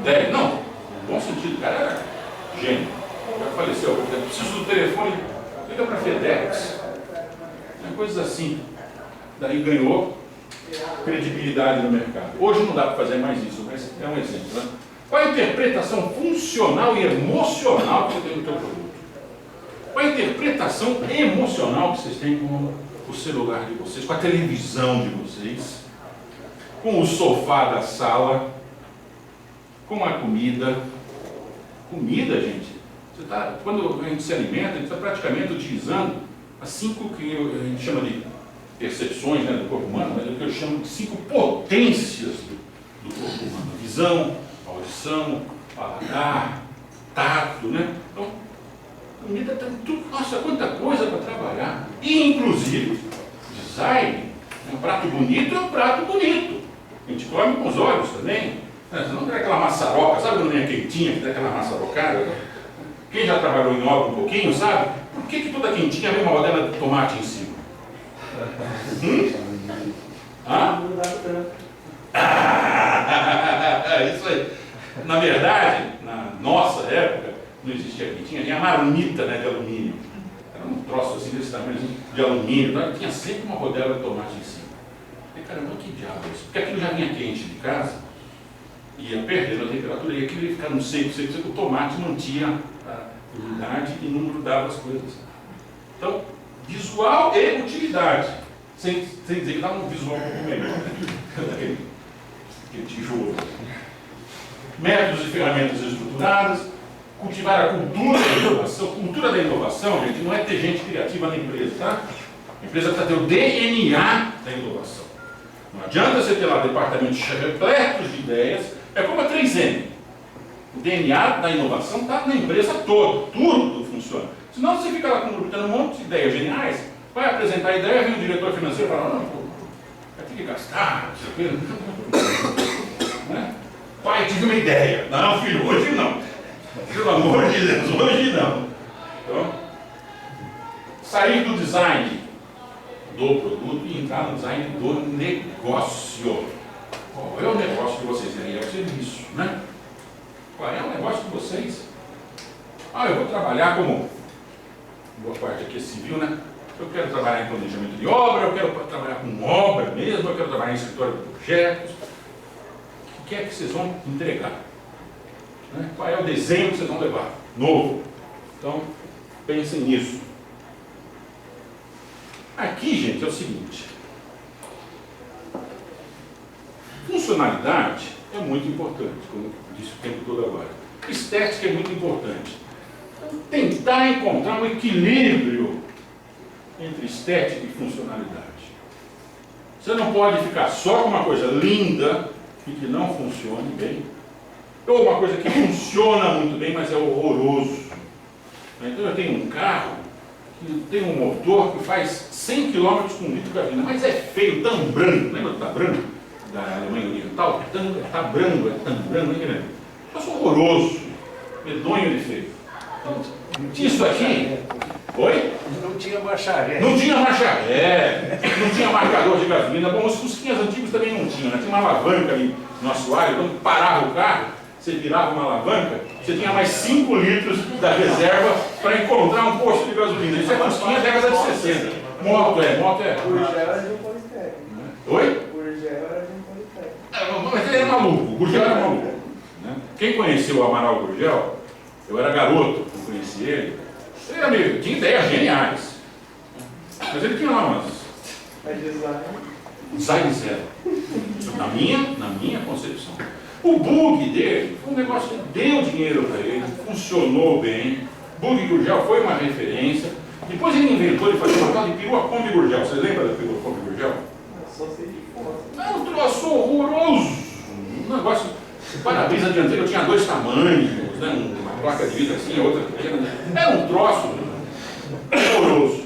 10, não, no bom sentido, o cara era gênio. Já faleceu, eu preciso do telefone, liga para a FedEx. Coisas assim. Daí ganhou credibilidade no mercado. Hoje não dá para fazer mais isso, mas é um exemplo. Né? Qual a interpretação funcional e emocional que você tem no seu produto? Qual a interpretação emocional que vocês têm com o celular de vocês, com a televisão de vocês, com o sofá da sala, com a comida? Comida, gente. Quando a gente se alimenta, a gente está praticamente utilizando as 5 que a gente chama de percepções, né, do corpo humano, mas é o que eu chamo de 5 potências do corpo humano. A visão, a audição, paladar, tato, né? Então, a comida tem tudo, nossa, quanta coisa para trabalhar. E, inclusive, design. Um prato bonito é um prato bonito. A gente come com os olhos também. Você não quer aquela maçaroca, sabe quando é quentinha, que dá aquela maçarocada? Quem já trabalhou em obra um pouquinho, sabe? Por que toda quentinha vem uma rodela de tomate em cima? Hã? Isso aí. Na verdade, na nossa época, não existia quentinha, tinha marmita, né, de alumínio. Era um troço assim desse tamanho, de alumínio, né? Tinha sempre uma rodela de tomate em cima. E caramba, que diabo é isso? Porque aquilo já vinha quente de casa, ia perdendo a temperatura, e aquilo ia ficando seco, o tomate mantinha a umidade e não grudava as coisas. Então, Visual e utilidade. Sem dizer que dá um visual um pouco melhor, né? Aquele tijolo. Métodos e ferramentas estruturadas. Cultivar a cultura da inovação. Cultura da inovação, gente, não é ter gente criativa na empresa, tá? A empresa precisa ter o DNA da inovação. Não adianta você ter lá departamentos repletos de ideias. É como a 3M. O DNA da inovação está na empresa toda. Tudo funciona. Senão você fica lá com um monte de ideias geniais, vai apresentar a ideia, vem o diretor financeiro e fala, não, pô, vai ter que gastar, não sei o quê. Né? Pai, tive uma ideia. Não, filho, hoje não. Pelo amor de Deus, hoje não. Então, sair do design do produto e entrar no design do negócio. Qual é o negócio de vocês? É o serviço, né? Qual é o negócio de vocês? Ah, eu vou trabalhar como, boa parte aqui é civil, né? Eu quero trabalhar em planejamento de obra, eu quero trabalhar com obra mesmo, eu quero trabalhar em escritório de projetos. O que é que vocês vão entregar? Né? Qual é o desenho que vocês vão levar? Novo. Então, pensem nisso. Aqui, gente, é o seguinte. Funcionalidade é muito importante, como eu disse o tempo todo agora. Estética é muito importante. Então, tentar encontrar um equilíbrio entre estética e funcionalidade. Você não pode ficar só com uma coisa linda e que não funcione bem, ou uma coisa que funciona muito bem, mas é horroroso. Então eu tenho um carro que tem um motor que faz 100 km com litro de gasolina, mas é feio, tão branco, lembra do branco? Da Alemanha Oriental, tá branco, é tão branco, né? Mas horroroso, medonho de feio. Isso aqui, oi? Não tinha marcha ré. Não tinha marcha ré, não tinha marcador de gasolina. Bom, os fusquinhas antigos também não tinham, né? Tinha uma alavanca ali no assoalho, quando parava o carro, você virava uma alavanca, você tinha mais 5 litros da reserva para encontrar um posto de gasolina. Isso é fusquinha década de 60. Moto é. Gurgel era de um politécnico. Oi? Gurgel era de um politécnico. Mas ele era maluco, o Gurgel era maluco. Né? Quem conheceu o Amaral Gurgel, eu era garoto, eu conheci ele. Ele era meio, tinha ideias geniais. Mas ele tinha lá umas. É design. Design zero. Na minha concepção. O bug dele foi um negócio que deu dinheiro para ele, funcionou bem. Bug Gurgel foi uma referência. Depois ele inventou de fazer uma tal de perua Kombi Gurgel. Você lembra da perua Kombi Gurgel? Só sei de foto. É um troço horroroso. Um negócio. O para-brisa dianteiro tinha 2 tamanhos, né? Uma placa de vidro assim, a outra pequena. Era um troço horroroso.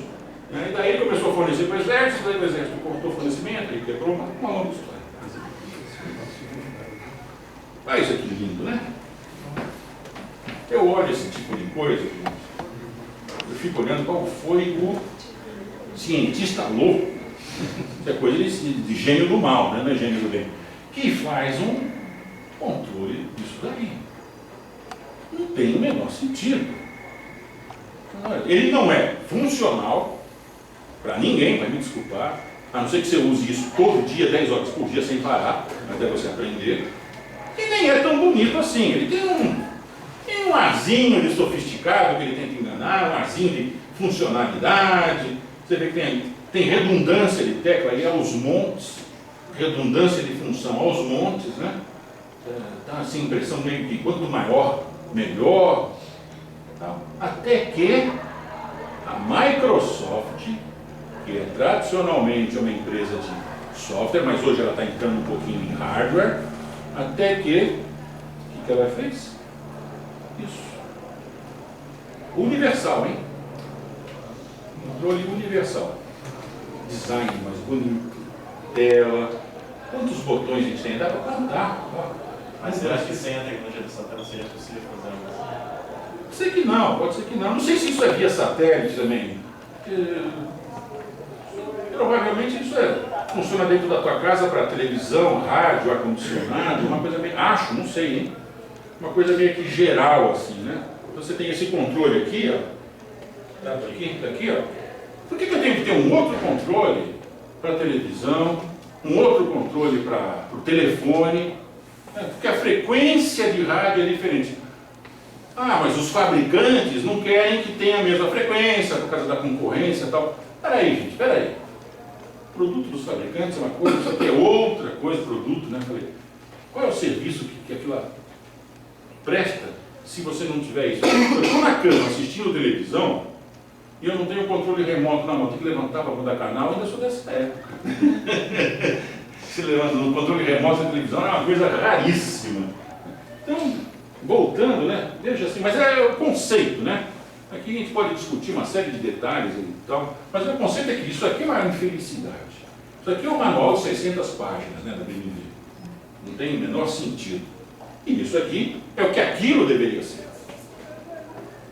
E daí ele começou a fornecer para o exército, daí o exército cortou o fornecimento, ele quebrou uma longa história. Olha isso aqui lindo, né? Eu olho esse tipo de coisa, eu fico olhando qual foi o cientista louco, isso é coisa de gênio do mal, né? Não é gênio do bem, que faz um controle disso daí. Não tem o menor sentido. Ele não é funcional para ninguém, vai me desculpar, a não ser que você use isso todo dia, 10 horas por dia, sem parar, até você aprender. E nem é tão bonito assim. Ele tem um arzinho de sofisticado que ele tenta enganar, um arzinho de funcionalidade. Você vê que tem redundância de tecla aí aos montes, redundância de função aos montes, né? Dá assim a impressão meio que quanto maior, melhor. Tal. Até que a Microsoft, que é tradicionalmente uma empresa de software, mas hoje ela está entrando um pouquinho em hardware, até que, o que ela fez? Isso. Universal, hein? Controle universal. Design mais bonito, tela. Quantos botões a gente tem? Dá para contar. Mas você acha que sem a tecnologia dessa tela seria possível fazer algo assim? Pode ser que não, pode ser que não. Não sei se isso é via satélite também. Provavelmente isso funciona dentro da tua casa para televisão, rádio, ar-condicionado, uma coisa meio. Acho, não sei, hein? Uma coisa meio que geral, assim, né? Então você tem esse controle aqui, ó. Tá aqui, ó. Por que eu tenho que ter um outro controle para televisão, um outro controle para o telefone? Porque a frequência de rádio é diferente. Ah, mas os fabricantes não querem que tenha a mesma frequência por causa da concorrência e tal. Peraí, gente, peraí. O produto dos fabricantes é uma coisa, isso aqui é outra coisa, produto, né? Falei, qual é o serviço que aquilo lá presta se você não tiver isso? Eu estou na cama assistindo televisão e eu não tenho controle remoto na mão, tem que levantar para mudar canal, ainda sou dessa época. Se levanta no controle remoto da televisão é uma coisa raríssima. Então, voltando, né? Veja assim, mas é o conceito, né? Aqui a gente pode discutir uma série de detalhes e tal, mas o conceito é que isso aqui é uma infelicidade. Isso aqui é um manual de 600 páginas, né, da BND. Não tem o menor sentido. E isso aqui é o que aquilo deveria ser.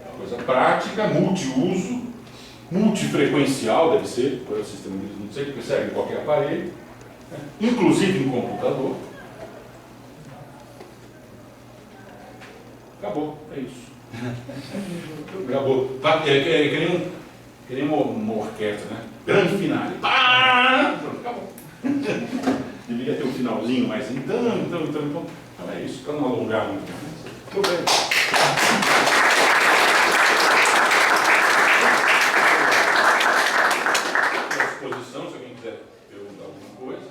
Uma coisa prática, multiuso, multifrequencial, deve ser, qual é o sistema de não sei, porque serve em qualquer aparelho, né? Inclusive em computador. Acabou, é isso. Acabou. É que nem uma orquestra, né? Grande finale. Pá! Acabou. Deveria ter um finalzinho, mas então é isso, para não alongar muito. Tudo bem. À disposição, se alguém quiser perguntar alguma coisa.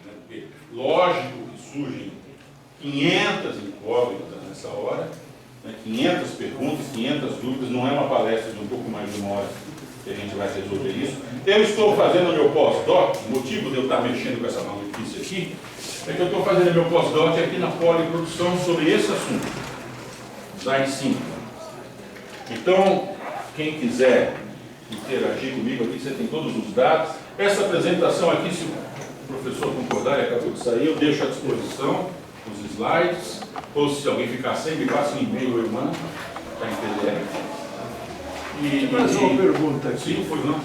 Né? Porque, lógico que surgem 500 incógnitas nessa hora, né? 500 perguntas, 500 dúvidas, não é uma palestra de um pouco mais de uma hora que a gente vai resolver isso. Eu estou fazendo meu pós-doc, o motivo de eu estar mexendo com essa maluquice aqui, é que eu estou fazendo meu pós-doc aqui na Poliprodução sobre esse assunto, Design 5. Então, quem quiser interagir comigo aqui, você tem todos os dados. Essa apresentação aqui, se o professor concordar, acabou de sair, eu deixo à disposição os slides, ou se alguém ficar sem, me passa um e-mail, eu mando, está em PDF. Mais uma pergunta aqui. Sim, pois não.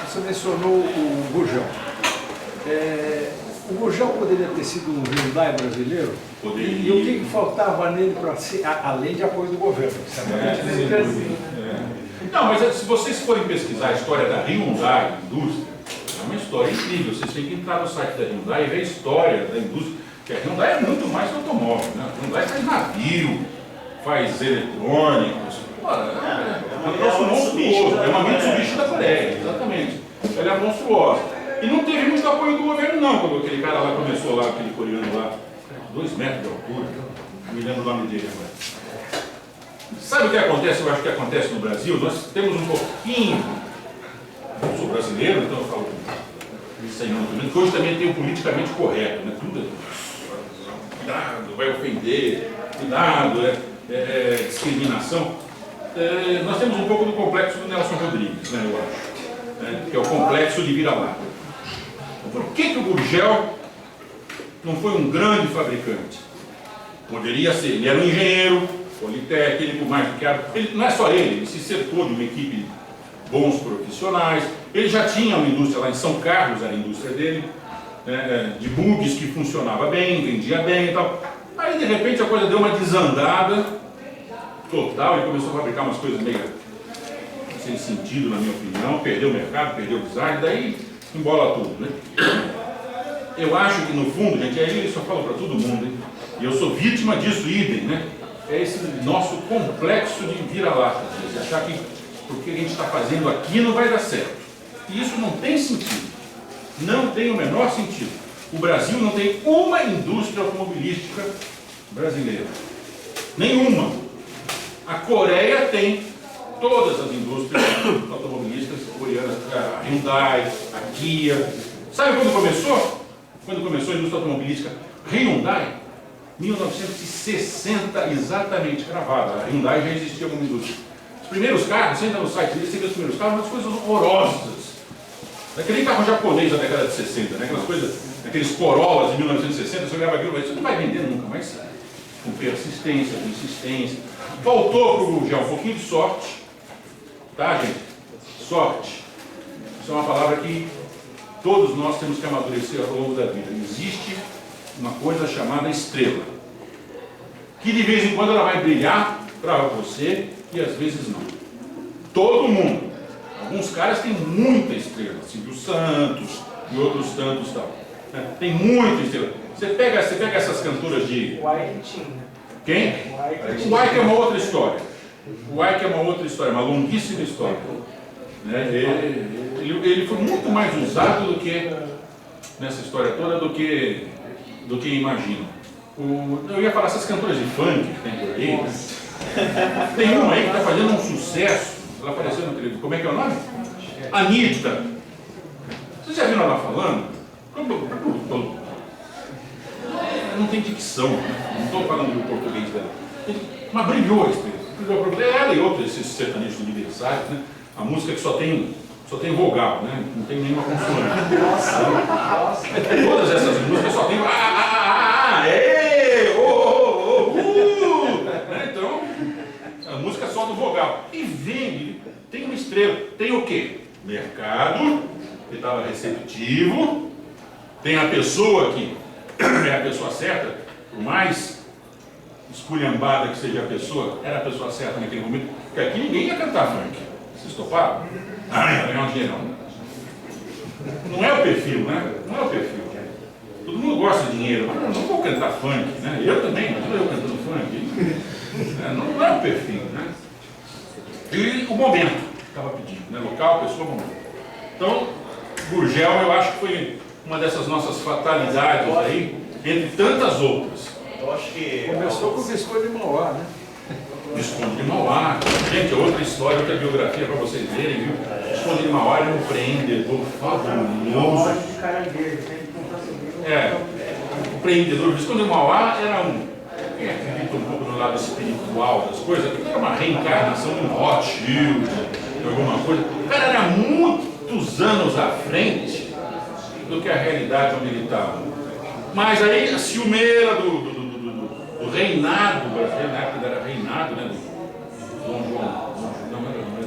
Você mencionou o Gurgel. O Gurgel poderia ter sido um Hyundai brasileiro? Poderia. E o que faltava nele para ser, além de apoio do governo? Não, mas se vocês forem pesquisar a história da Hyundai, indústria, é uma história incrível. Vocês têm que entrar no site da Hyundai e ver a história da indústria. Porque a Hyundai é muito mais que automóvel, né? A Hyundai faz navio, faz eletrônicos. É um negócio monstruoso. É uma Mitsubishi da Coreia, exatamente. Ela é monstruosa. E não teve muito apoio do governo, não, quando aquele cara lá começou lá, aquele coreano lá, 2 metros de altura, não me lembro o nome dele agora. Sabe o que acontece? Eu acho que acontece no Brasil. Nós temos um pouquinho. Eu sou brasileiro, então eu falo isso aí, não. Que hoje também tem o politicamente correto, né? Tudo cuidado, vai ofender, cuidado, discriminação. Nós temos um pouco do complexo do Nelson Rodrigues, né, eu acho, que é o complexo de vira-lata. Por que o Gurgel não foi um grande fabricante? Poderia ser, ele era um engenheiro, politécnico, mais do que ele, não é só ele se cercou de uma equipe de bons profissionais, ele já tinha uma indústria lá em São Carlos, era a indústria dele, de bugs que funcionava bem, vendia bem e tal. Aí de repente a coisa deu uma desandada total, ele começou a fabricar umas coisas meio sem sentido, na minha opinião, perdeu o mercado, perdeu o design, daí embola tudo, né? Eu acho que no fundo, gente, aí eu só falo para todo mundo, hein? E eu sou vítima disso, idem, né? É esse nosso complexo de vira-lata, de achar que porque a gente está fazendo aqui não vai dar certo. E isso não tem sentido. Não tem o menor sentido. O Brasil não tem uma indústria automobilística brasileira. Nenhuma. A Coreia tem todas as indústrias automobilísticas coreanas, a Hyundai, a Kia. Sabe quando começou? Quando começou a indústria automobilística? Hyundai, 1960, exatamente gravada. A Hyundai já existia como indústria. Os primeiros carros, você entra no site deles, você vê os primeiros carros, umas coisas horrorosas. Aquele carro japonês da década de 60, né? Aquelas coisas, aqueles Corollas de 1960, você olhava aquilo e isso não vai vender nunca, mas com persistência, com insistência. Faltou para o Gurgel um pouquinho de sorte, tá, gente? Sorte. Isso é uma palavra que todos nós temos que amadurecer ao longo da vida. Existe uma coisa chamada estrela, que de vez em quando ela vai brilhar para você e às vezes não. Todo mundo. Alguns caras têm muita estrela, Silvio Santos e outros tantos tal. Tem muita estrela. Você pega essas cantoras de... O Ayrton, né? Quem? O Ike é uma outra história. O Ike é uma outra história, uma longuíssima história. Né? Ele foi muito mais usado do que, nessa história toda, do que imagino. Eu ia falar essas cantoras de funk que tem por aí. Tem uma aí que está fazendo um sucesso. Ela apareceu na televisão. Como é que é o nome? Anitta. Vocês já viram ela falando? Não tem dicção. Não estou falando do português dela. Mas brilhou a expressão. Ela e outros, esses sertanejos universais, né? A música que só tem vogal, né? Não tem nenhuma consoante. Todas essas músicas só tem Então, a música é só do vogal. E vende, tem uma estrela. Tem o quê? Mercado, que estava receptivo. Tem a pessoa que é a pessoa certa, por mais esculhambada que seja a pessoa, era a pessoa certa naquele momento. Porque aqui ninguém ia cantar funk. Vocês toparam? Ia ganhar um dinheirão. Não é o perfil, né? Não é o perfil. Todo mundo gosta de dinheiro, mas não vou cantar funk, né? Eu também, imagina eu cantando funk. Não é o perfil, né? E o momento que estava pedindo, né? Local, pessoa, momento. Então, Gurgel, eu acho que foi uma dessas nossas fatalidades aí, entre tantas outras. Eu acho que Começou com o Visconde de Mauá, né? Visconde de Mauá, gente, outra história, outra biografia para vocês verem, viu? Visconde de Mauá era um empreendedor fabuloso. de caranguejo, sempre comprar sobre O empreendedor. Visconde de Mauá era quem acredita um pouco no lado espiritual das coisas, aquilo era uma reencarnação de um Rothschild, de alguma coisa. O cara era muitos anos à frente do que a realidade onde ele estava. Mas aí a ciumeira do reinado brasileiro, na época era reinado, né?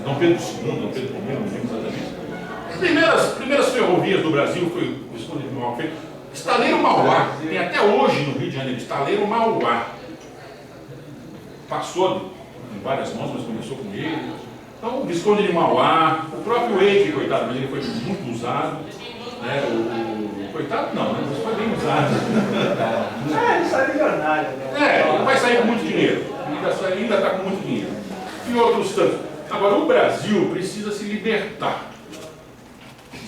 Dom Pedro II, Dom Pedro I, não lembro exatamente. As primeiras ferrovias do Brasil foi o Visconde de Mauá. Estaleiro Mauá, tem até hoje no Rio de Janeiro, Estaleiro Mauá. Passou em várias mãos, mas começou com ele. Então, o Visconde de Mauá, o próprio Eike, coitado, mas ele foi muito usado. Né? O coitado não, né? Mas foi bem usado. ele sai milionário, né? Ele vai sair com muito dinheiro. Ainda está com muito dinheiro. E outros tantos. Agora, o Brasil precisa se libertar.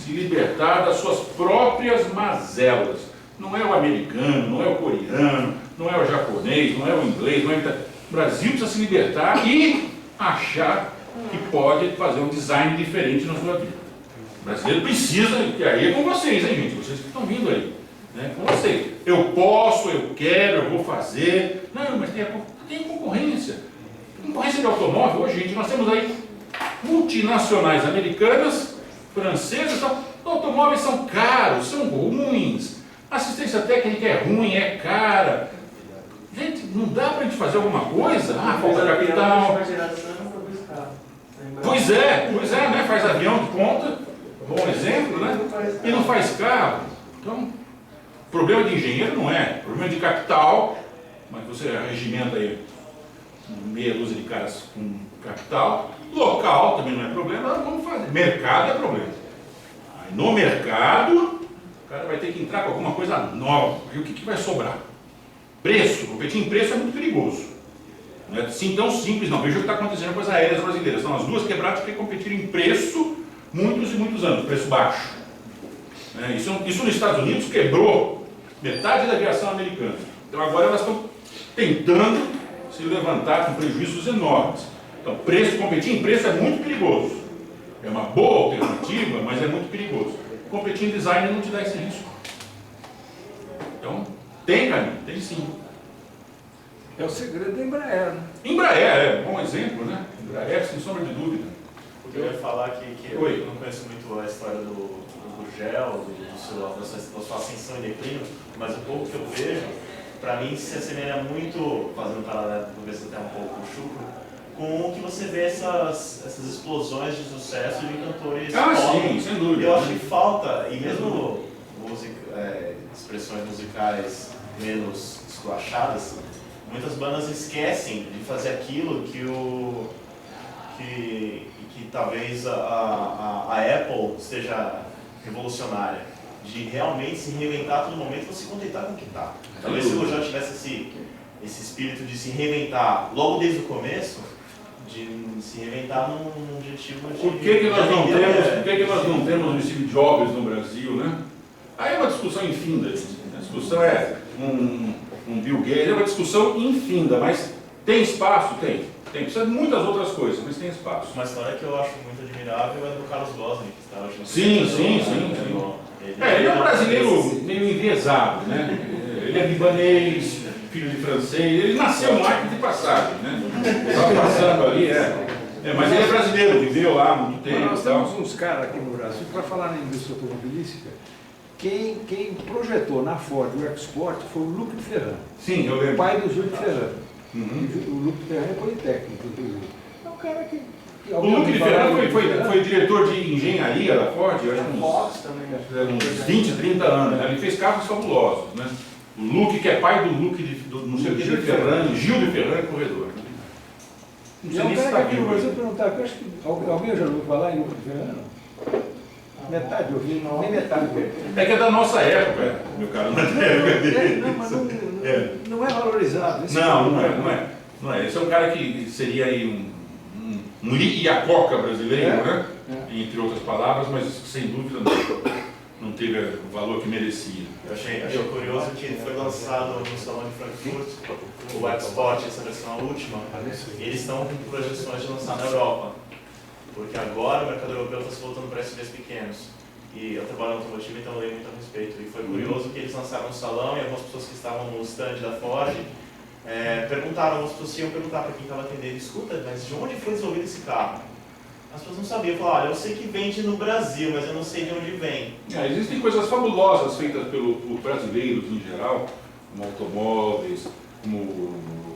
Se libertar das suas próprias mazelas. Não é o americano, não é o coreano, não é o japonês, não é o inglês, não é o... O Brasil precisa se libertar e achar que pode fazer um design diferente na sua vida. O brasileiro precisa, e aí é com vocês, hein, gente? Vocês que estão vindo aí. Né? Com vocês. Eu posso, eu quero, eu vou fazer. Não, mas tem concorrência. Concorrência de automóvel, hoje, gente, nós temos aí multinacionais americanas, francesas, automóveis são caros, são ruins. Assistência técnica é ruim, é cara. Gente, não dá para a gente fazer alguma coisa? Falta capital. Pois é, né? Faz avião de ponta, bom exemplo, né? E não faz carro. Então, problema de engenheiro não é. Problema de capital, mas você regimenta aí meia dúzia de caras com capital. Local também não é problema, vamos fazer. Mercado é problema. Aí no mercado, o cara vai ter que entrar com alguma coisa nova. E o que vai sobrar? Preço, competir em preço é muito perigoso. Não é assim tão simples, não. Veja o que está acontecendo com as aéreas brasileiras. São as duas quebradas que competir em preço muitos e muitos anos, preço baixo. Isso nos Estados Unidos quebrou metade da aviação americana. Então agora elas estão tentando se levantar com prejuízos enormes. Então competir em preço é muito perigoso. É uma boa alternativa, mas é muito perigoso. Competir em design não te dá esse risco. Então, tem caminho, tem sim. É o segredo da Embraer, né? Embraer é um bom exemplo, né? Embraer, sem sombra de dúvida. Eu ia falar que eu não conheço muito a história do Gurgel, da sua ascensão e declínio, mas o pouco que eu vejo, para mim se assemelha muito, fazendo um paralelo, talvez até um pouco o Chucro, com o que você vê essas explosões de sucesso de cantores pop. Sim, sem dúvida. Eu acho que falta, e mesmo expressões musicais menos esculachadas, muitas bandas esquecem de fazer aquilo que talvez a Apple esteja revolucionária, de realmente se reinventar a todo momento e se contentar com o que está. Talvez se eu já tivesse esse espírito de se reinventar logo desde o começo, de se reinventar num objetivo de... Por que nós não temos um Steve Jobs no Brasil, né? Aí é uma discussão infinda, gente. A discussão é um Bill Gates, é uma discussão infinda, mas tem espaço? Tem. Precisa de muitas outras coisas, mas tem espaço. Uma história que eu acho muito admirável é do Carlos Gosling, que está hoje no Sim. Ele é um brasileiro meio enviesado, né? Ele é libanês, filho de francês, ele nasceu mais de passagem, né? Estava passando ali, mas ele é brasileiro, viveu lá há muito tempo. Nós temos uns caras aqui no Brasil, para falar na indústria automobilística, quem projetou na Ford o Export foi o Luc Ferrand. Sim, eu O lembro. pai do Júlio Ferrand. Uhum. O Luc Ferrand é politécnico, inclusive. É um cara que... O Luc Ferrand foi diretor de engenharia da Ford, eu acho que Fox também. uns 20, 30 anos. Né? Ele fez carros fabulosos, né? O Luc, que é pai do Luc, não sei o que, de Ferrand, Gil de Ferrand, corredor. Né? Não E sei é um nem se cara está que aqui no vivo. Brasil perguntar, eu acho que alguém já ouviu falar em Luc Ferrand? Metade eu vi, nem metade eu vi. É que é da nossa época, meu caro, não é da época dele. Não, mas não é valorizado. Esse Não é. Esse é um cara que seria aí um Lee Iacocca brasileiro, né? Entre outras palavras, mas sem dúvida não teve o valor que merecia. Eu achei curioso que foi lançado no Salão de Frankfurt o Export, essa versão a última, e eles estão com projeções de lançar na Europa. Porque agora o mercado europeu está se voltando para SUVs pequenos. E eu trabalho no automotivo, então eu leio muito a respeito. E foi curioso que eles lançaram no salão e algumas pessoas que estavam no stand da Ford perguntaram, algumas pessoas iam perguntar para quem estava atendendo, escuta, mas de onde foi desenvolvido esse carro? As pessoas não sabiam, falaram, olha, eu sei que vende no Brasil, mas eu não sei de onde vem. Existem coisas fabulosas feitas por brasileiros em geral, como automóveis, como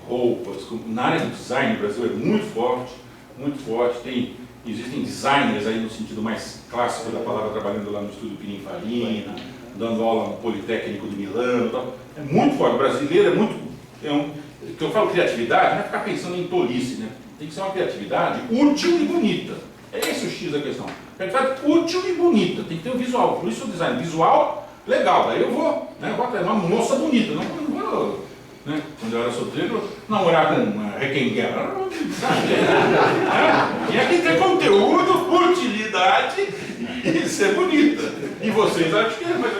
roupas, na área do design o Brasil é muito forte, existem designers aí no sentido mais clássico da palavra, trabalhando lá no estúdio Pininfarina, dando aula no Politécnico de Milano e tal. É muito forte, o brasileiro é muito... que eu falo criatividade, não é ficar pensando em tolice, né? Tem que ser uma criatividade útil e bonita. É esse o X da questão. Criatividade útil e bonita, tem que ter um visual. Por isso o design visual, legal. Daí eu vou atrás de uma moça bonita, não vou, né? Quando eu era solteiro, namorar com uma requenguera. Tinha que ter conteúdo, utilidade e ser bonita. E vocês, acho que mas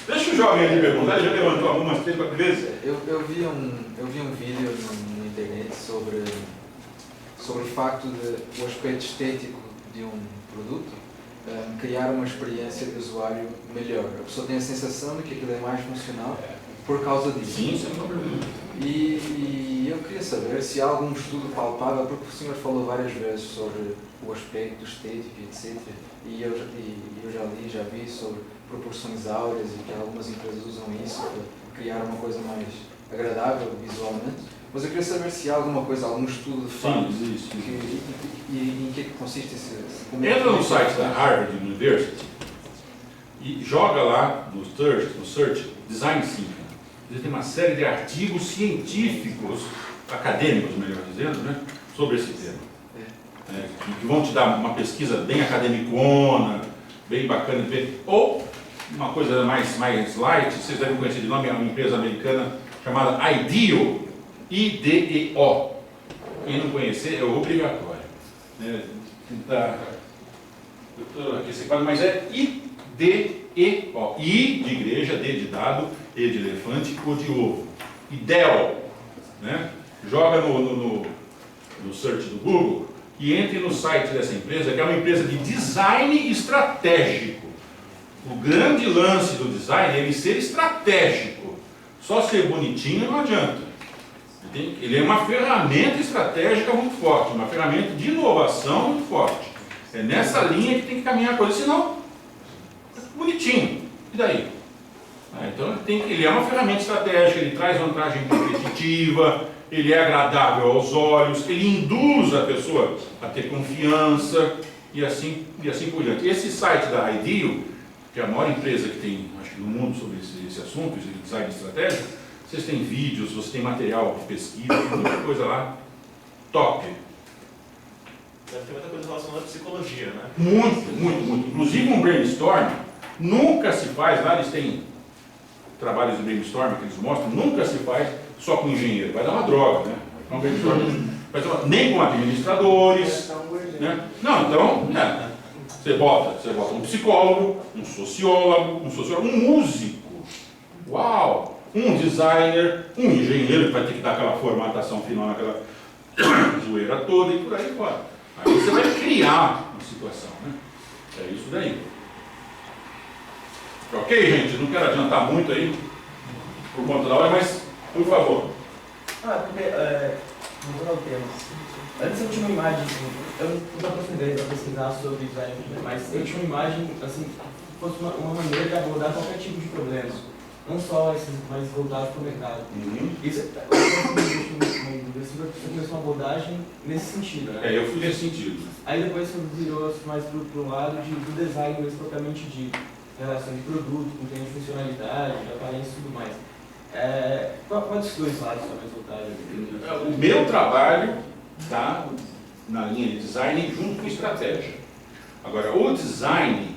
deixa o jovem ali perguntar, ele já levantou a mão umas 3, 4 vezes. Eu vi um vídeo na internet sobre o facto de o aspecto estético de um produto criar uma experiência de usuário melhor. A pessoa tem a sensação de que aquilo é mais funcional por causa disso. Sim, sem problema. E eu queria saber se há algum estudo palpável, porque o senhor falou várias vezes sobre o aspecto estético, etc. E eu já vi sobre proporções áureas e que algumas empresas usam isso para criar uma coisa mais agradável visualmente. Mas eu queria saber se há alguma coisa, algum estudo de fato. Sim, existe. E em que é que consiste esse... Entra no site da Harvard University e joga lá no search Design Thinking. Existem uma série de artigos científicos, acadêmicos, melhor dizendo, né, sobre esse tema. Que vão te dar uma pesquisa bem academicona, bem bacana de ver. Ou uma coisa mais light, vocês devem conhecer de nome, é uma empresa americana chamada IDEO, IDEO. Quem não conhecer é obrigatório. Aqui você fala, mas é IDEO. I de igreja, D de dado, E de elefante, O de ovo. IDEO. Né? Joga no search do Google e entre no site dessa empresa, que é uma empresa de design estratégico. O grande lance do design é ele ser estratégico. Só ser bonitinho não adianta. Ele é uma ferramenta estratégica muito forte, uma ferramenta de inovação muito forte. É nessa linha que tem que caminhar a coisa, senão, bonitinho. E daí? Então ele é uma ferramenta estratégica, ele traz vantagem competitiva, ele é agradável aos olhos, ele induz a pessoa a ter confiança e assim por diante. Esse site da IDEO, que é a maior empresa que tem, acho que no mundo sobre esse assunto, esse design estratégico, vocês têm vídeos, vocês têm material de pesquisa, muita coisa lá, top. Deve ter muita coisa relacionada à psicologia, né? Muito. Inclusive um brainstorm nunca se faz, lá eles têm trabalhos de brainstorm que eles mostram, nunca se faz só com engenheiro, vai dar uma droga, né? Nem com administradores, né? Não, então, né? Você bota um psicólogo, um sociólogo, um músico, uau, um designer, um engenheiro que vai ter que dar aquela formatação final naquela zoeira toda e por aí fora. Aí você vai criar uma situação, né? É isso daí. Ok, gente? Não quero adiantar muito aí por conta da hora, mas por favor. Porque, mudando o tema, antes eu tinha uma imagem, assim, eu não aprofundei para pesquisar sobre design, mas eu tinha uma imagem, assim, que fosse uma maneira de abordar qualquer tipo de problema, não só esses mais voltados para o mercado. Isso, você começou uma abordagem nesse sentido, né? Eu fui nesse sentido. Aí depois você virou mais para o lado do design mesmo propriamente dito, relação de produto, com termos de funcionalidade, de aparência e tudo mais. Qual dos dois lados são mais voltados? O meu trabalho está na linha de design junto com estratégia. Agora, o design,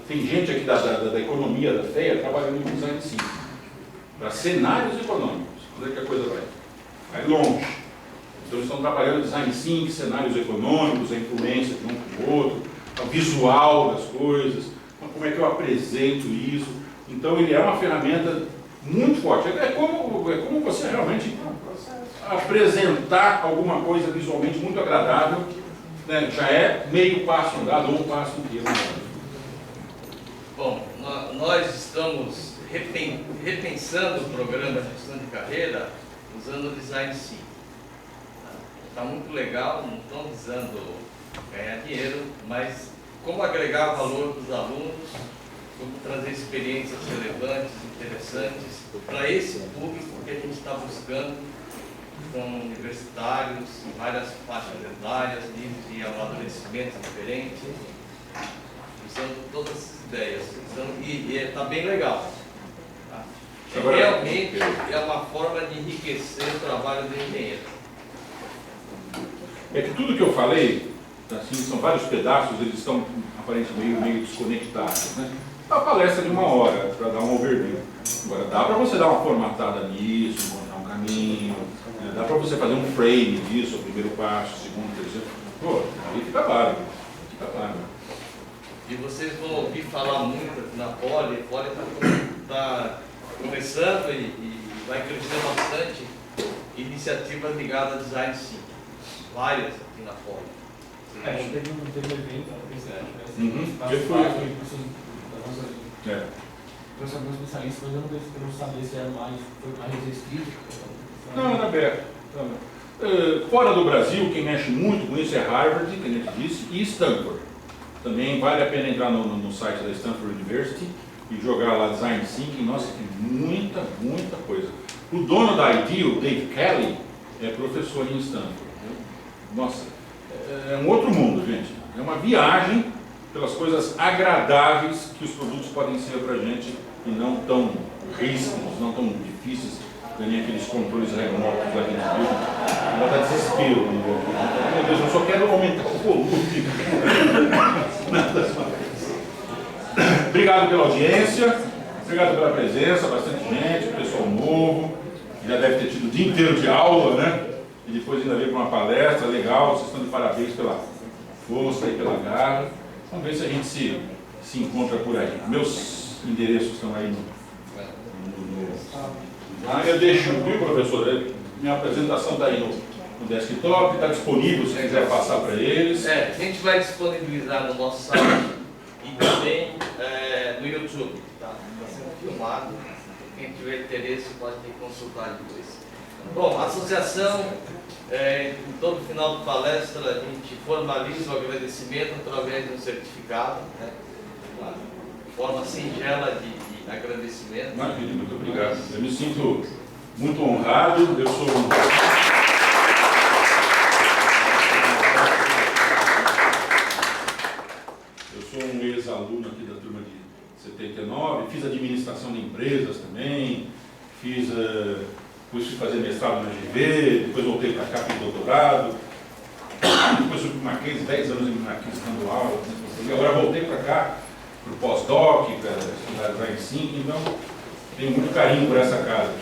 tem gente aqui da economia da FEA trabalhando em design sim, para cenários econômicos. Onde é que a coisa vai? Vai longe. Então, eles estão trabalhando design sim, cenários econômicos, a influência de um com o outro, o visual das coisas, como é que eu apresento isso. Então, ele é uma ferramenta muito forte. É como você realmente apresentar alguma coisa visualmente muito agradável, né? Já é meio passo andado ou um passo inteiro. Bom, nós estamos repensando o programa de gestão de carreira usando o Design Sim. Está muito legal, não estão visando ganhar dinheiro, mas como agregar valor para os alunos, como trazer experiências relevantes, interessantes para esse público que a gente está buscando, com universitários em várias faixas etárias, níveis de amadurecimento diferentes, usando todas essas ideias. Então, e está bem legal. Tá? Realmente é uma forma de enriquecer o trabalho do engenheiro. É que tudo que eu falei, assim, são vários pedaços, eles estão aparentemente meio desconectados, né? A palestra de 1 hora, para dar um overview. Agora, dá para você dar uma formatada nisso, encontrar um caminho, né? Dá para você fazer um frame disso, o primeiro passo, o segundo, o terceiro. Pô, aí fica válido. E vocês vão ouvir falar muito aqui na Poli. A Poli está começando e vai crescer bastante iniciativas ligadas a design sim. Várias aqui na Poli. Teve um evento na universidade, trouxe alguns especialistas, mas eu não sabia se era foi mais restrito. Não, era aberto. Fora do Brasil, quem mexe muito com isso é Harvard, que a gente disse, e Stanford. Também vale a pena entrar no site da Stanford University e jogar lá Design Thinking. Nossa, tem muita coisa. O dono da ID, o Dave Kelly, é professor em Stanford. Nossa, é um outro mundo, gente. É uma viagem pelas coisas agradáveis que os produtos podem ser para a gente e não tão rígidos, não tão difíceis, nem aqueles controles remotos lá que a gente viu. Ainda dá desespero. Meu Deus, eu só quero aumentar o volume. Obrigado pela audiência, obrigado pela presença, bastante gente, pessoal novo, já deve ter tido o dia inteiro de aula, né? E depois ainda veio para uma palestra legal, vocês estão de parabéns pela força e pela garra. Vamos ver se a gente se encontra por aí. Meus endereços estão aí eu deixo, viu, professor? Minha apresentação está aí no desktop, está disponível se quiser passar para eles. A gente vai disponibilizar no nosso site e também no YouTube. Está sendo filmado. Quem tiver interesse pode consultar depois. Bom, a associação, em todo final de palestra, a gente formaliza o agradecimento através de um certificado, né? Uma forma singela de agradecimento. Maravilha, muito obrigado. Eu me sinto muito honrado. Eu sou um ex-aluno aqui da turma de 79, fiz administração de empresas também, depois fui fazer mestrado na GV, depois voltei para cá, fiz doutorado, depois fui para o Mackenzie, 10 anos em Mackenzie dando aula, e agora voltei para cá, para o pós-doc, para estudar design thinking, então tenho muito carinho por essa casa.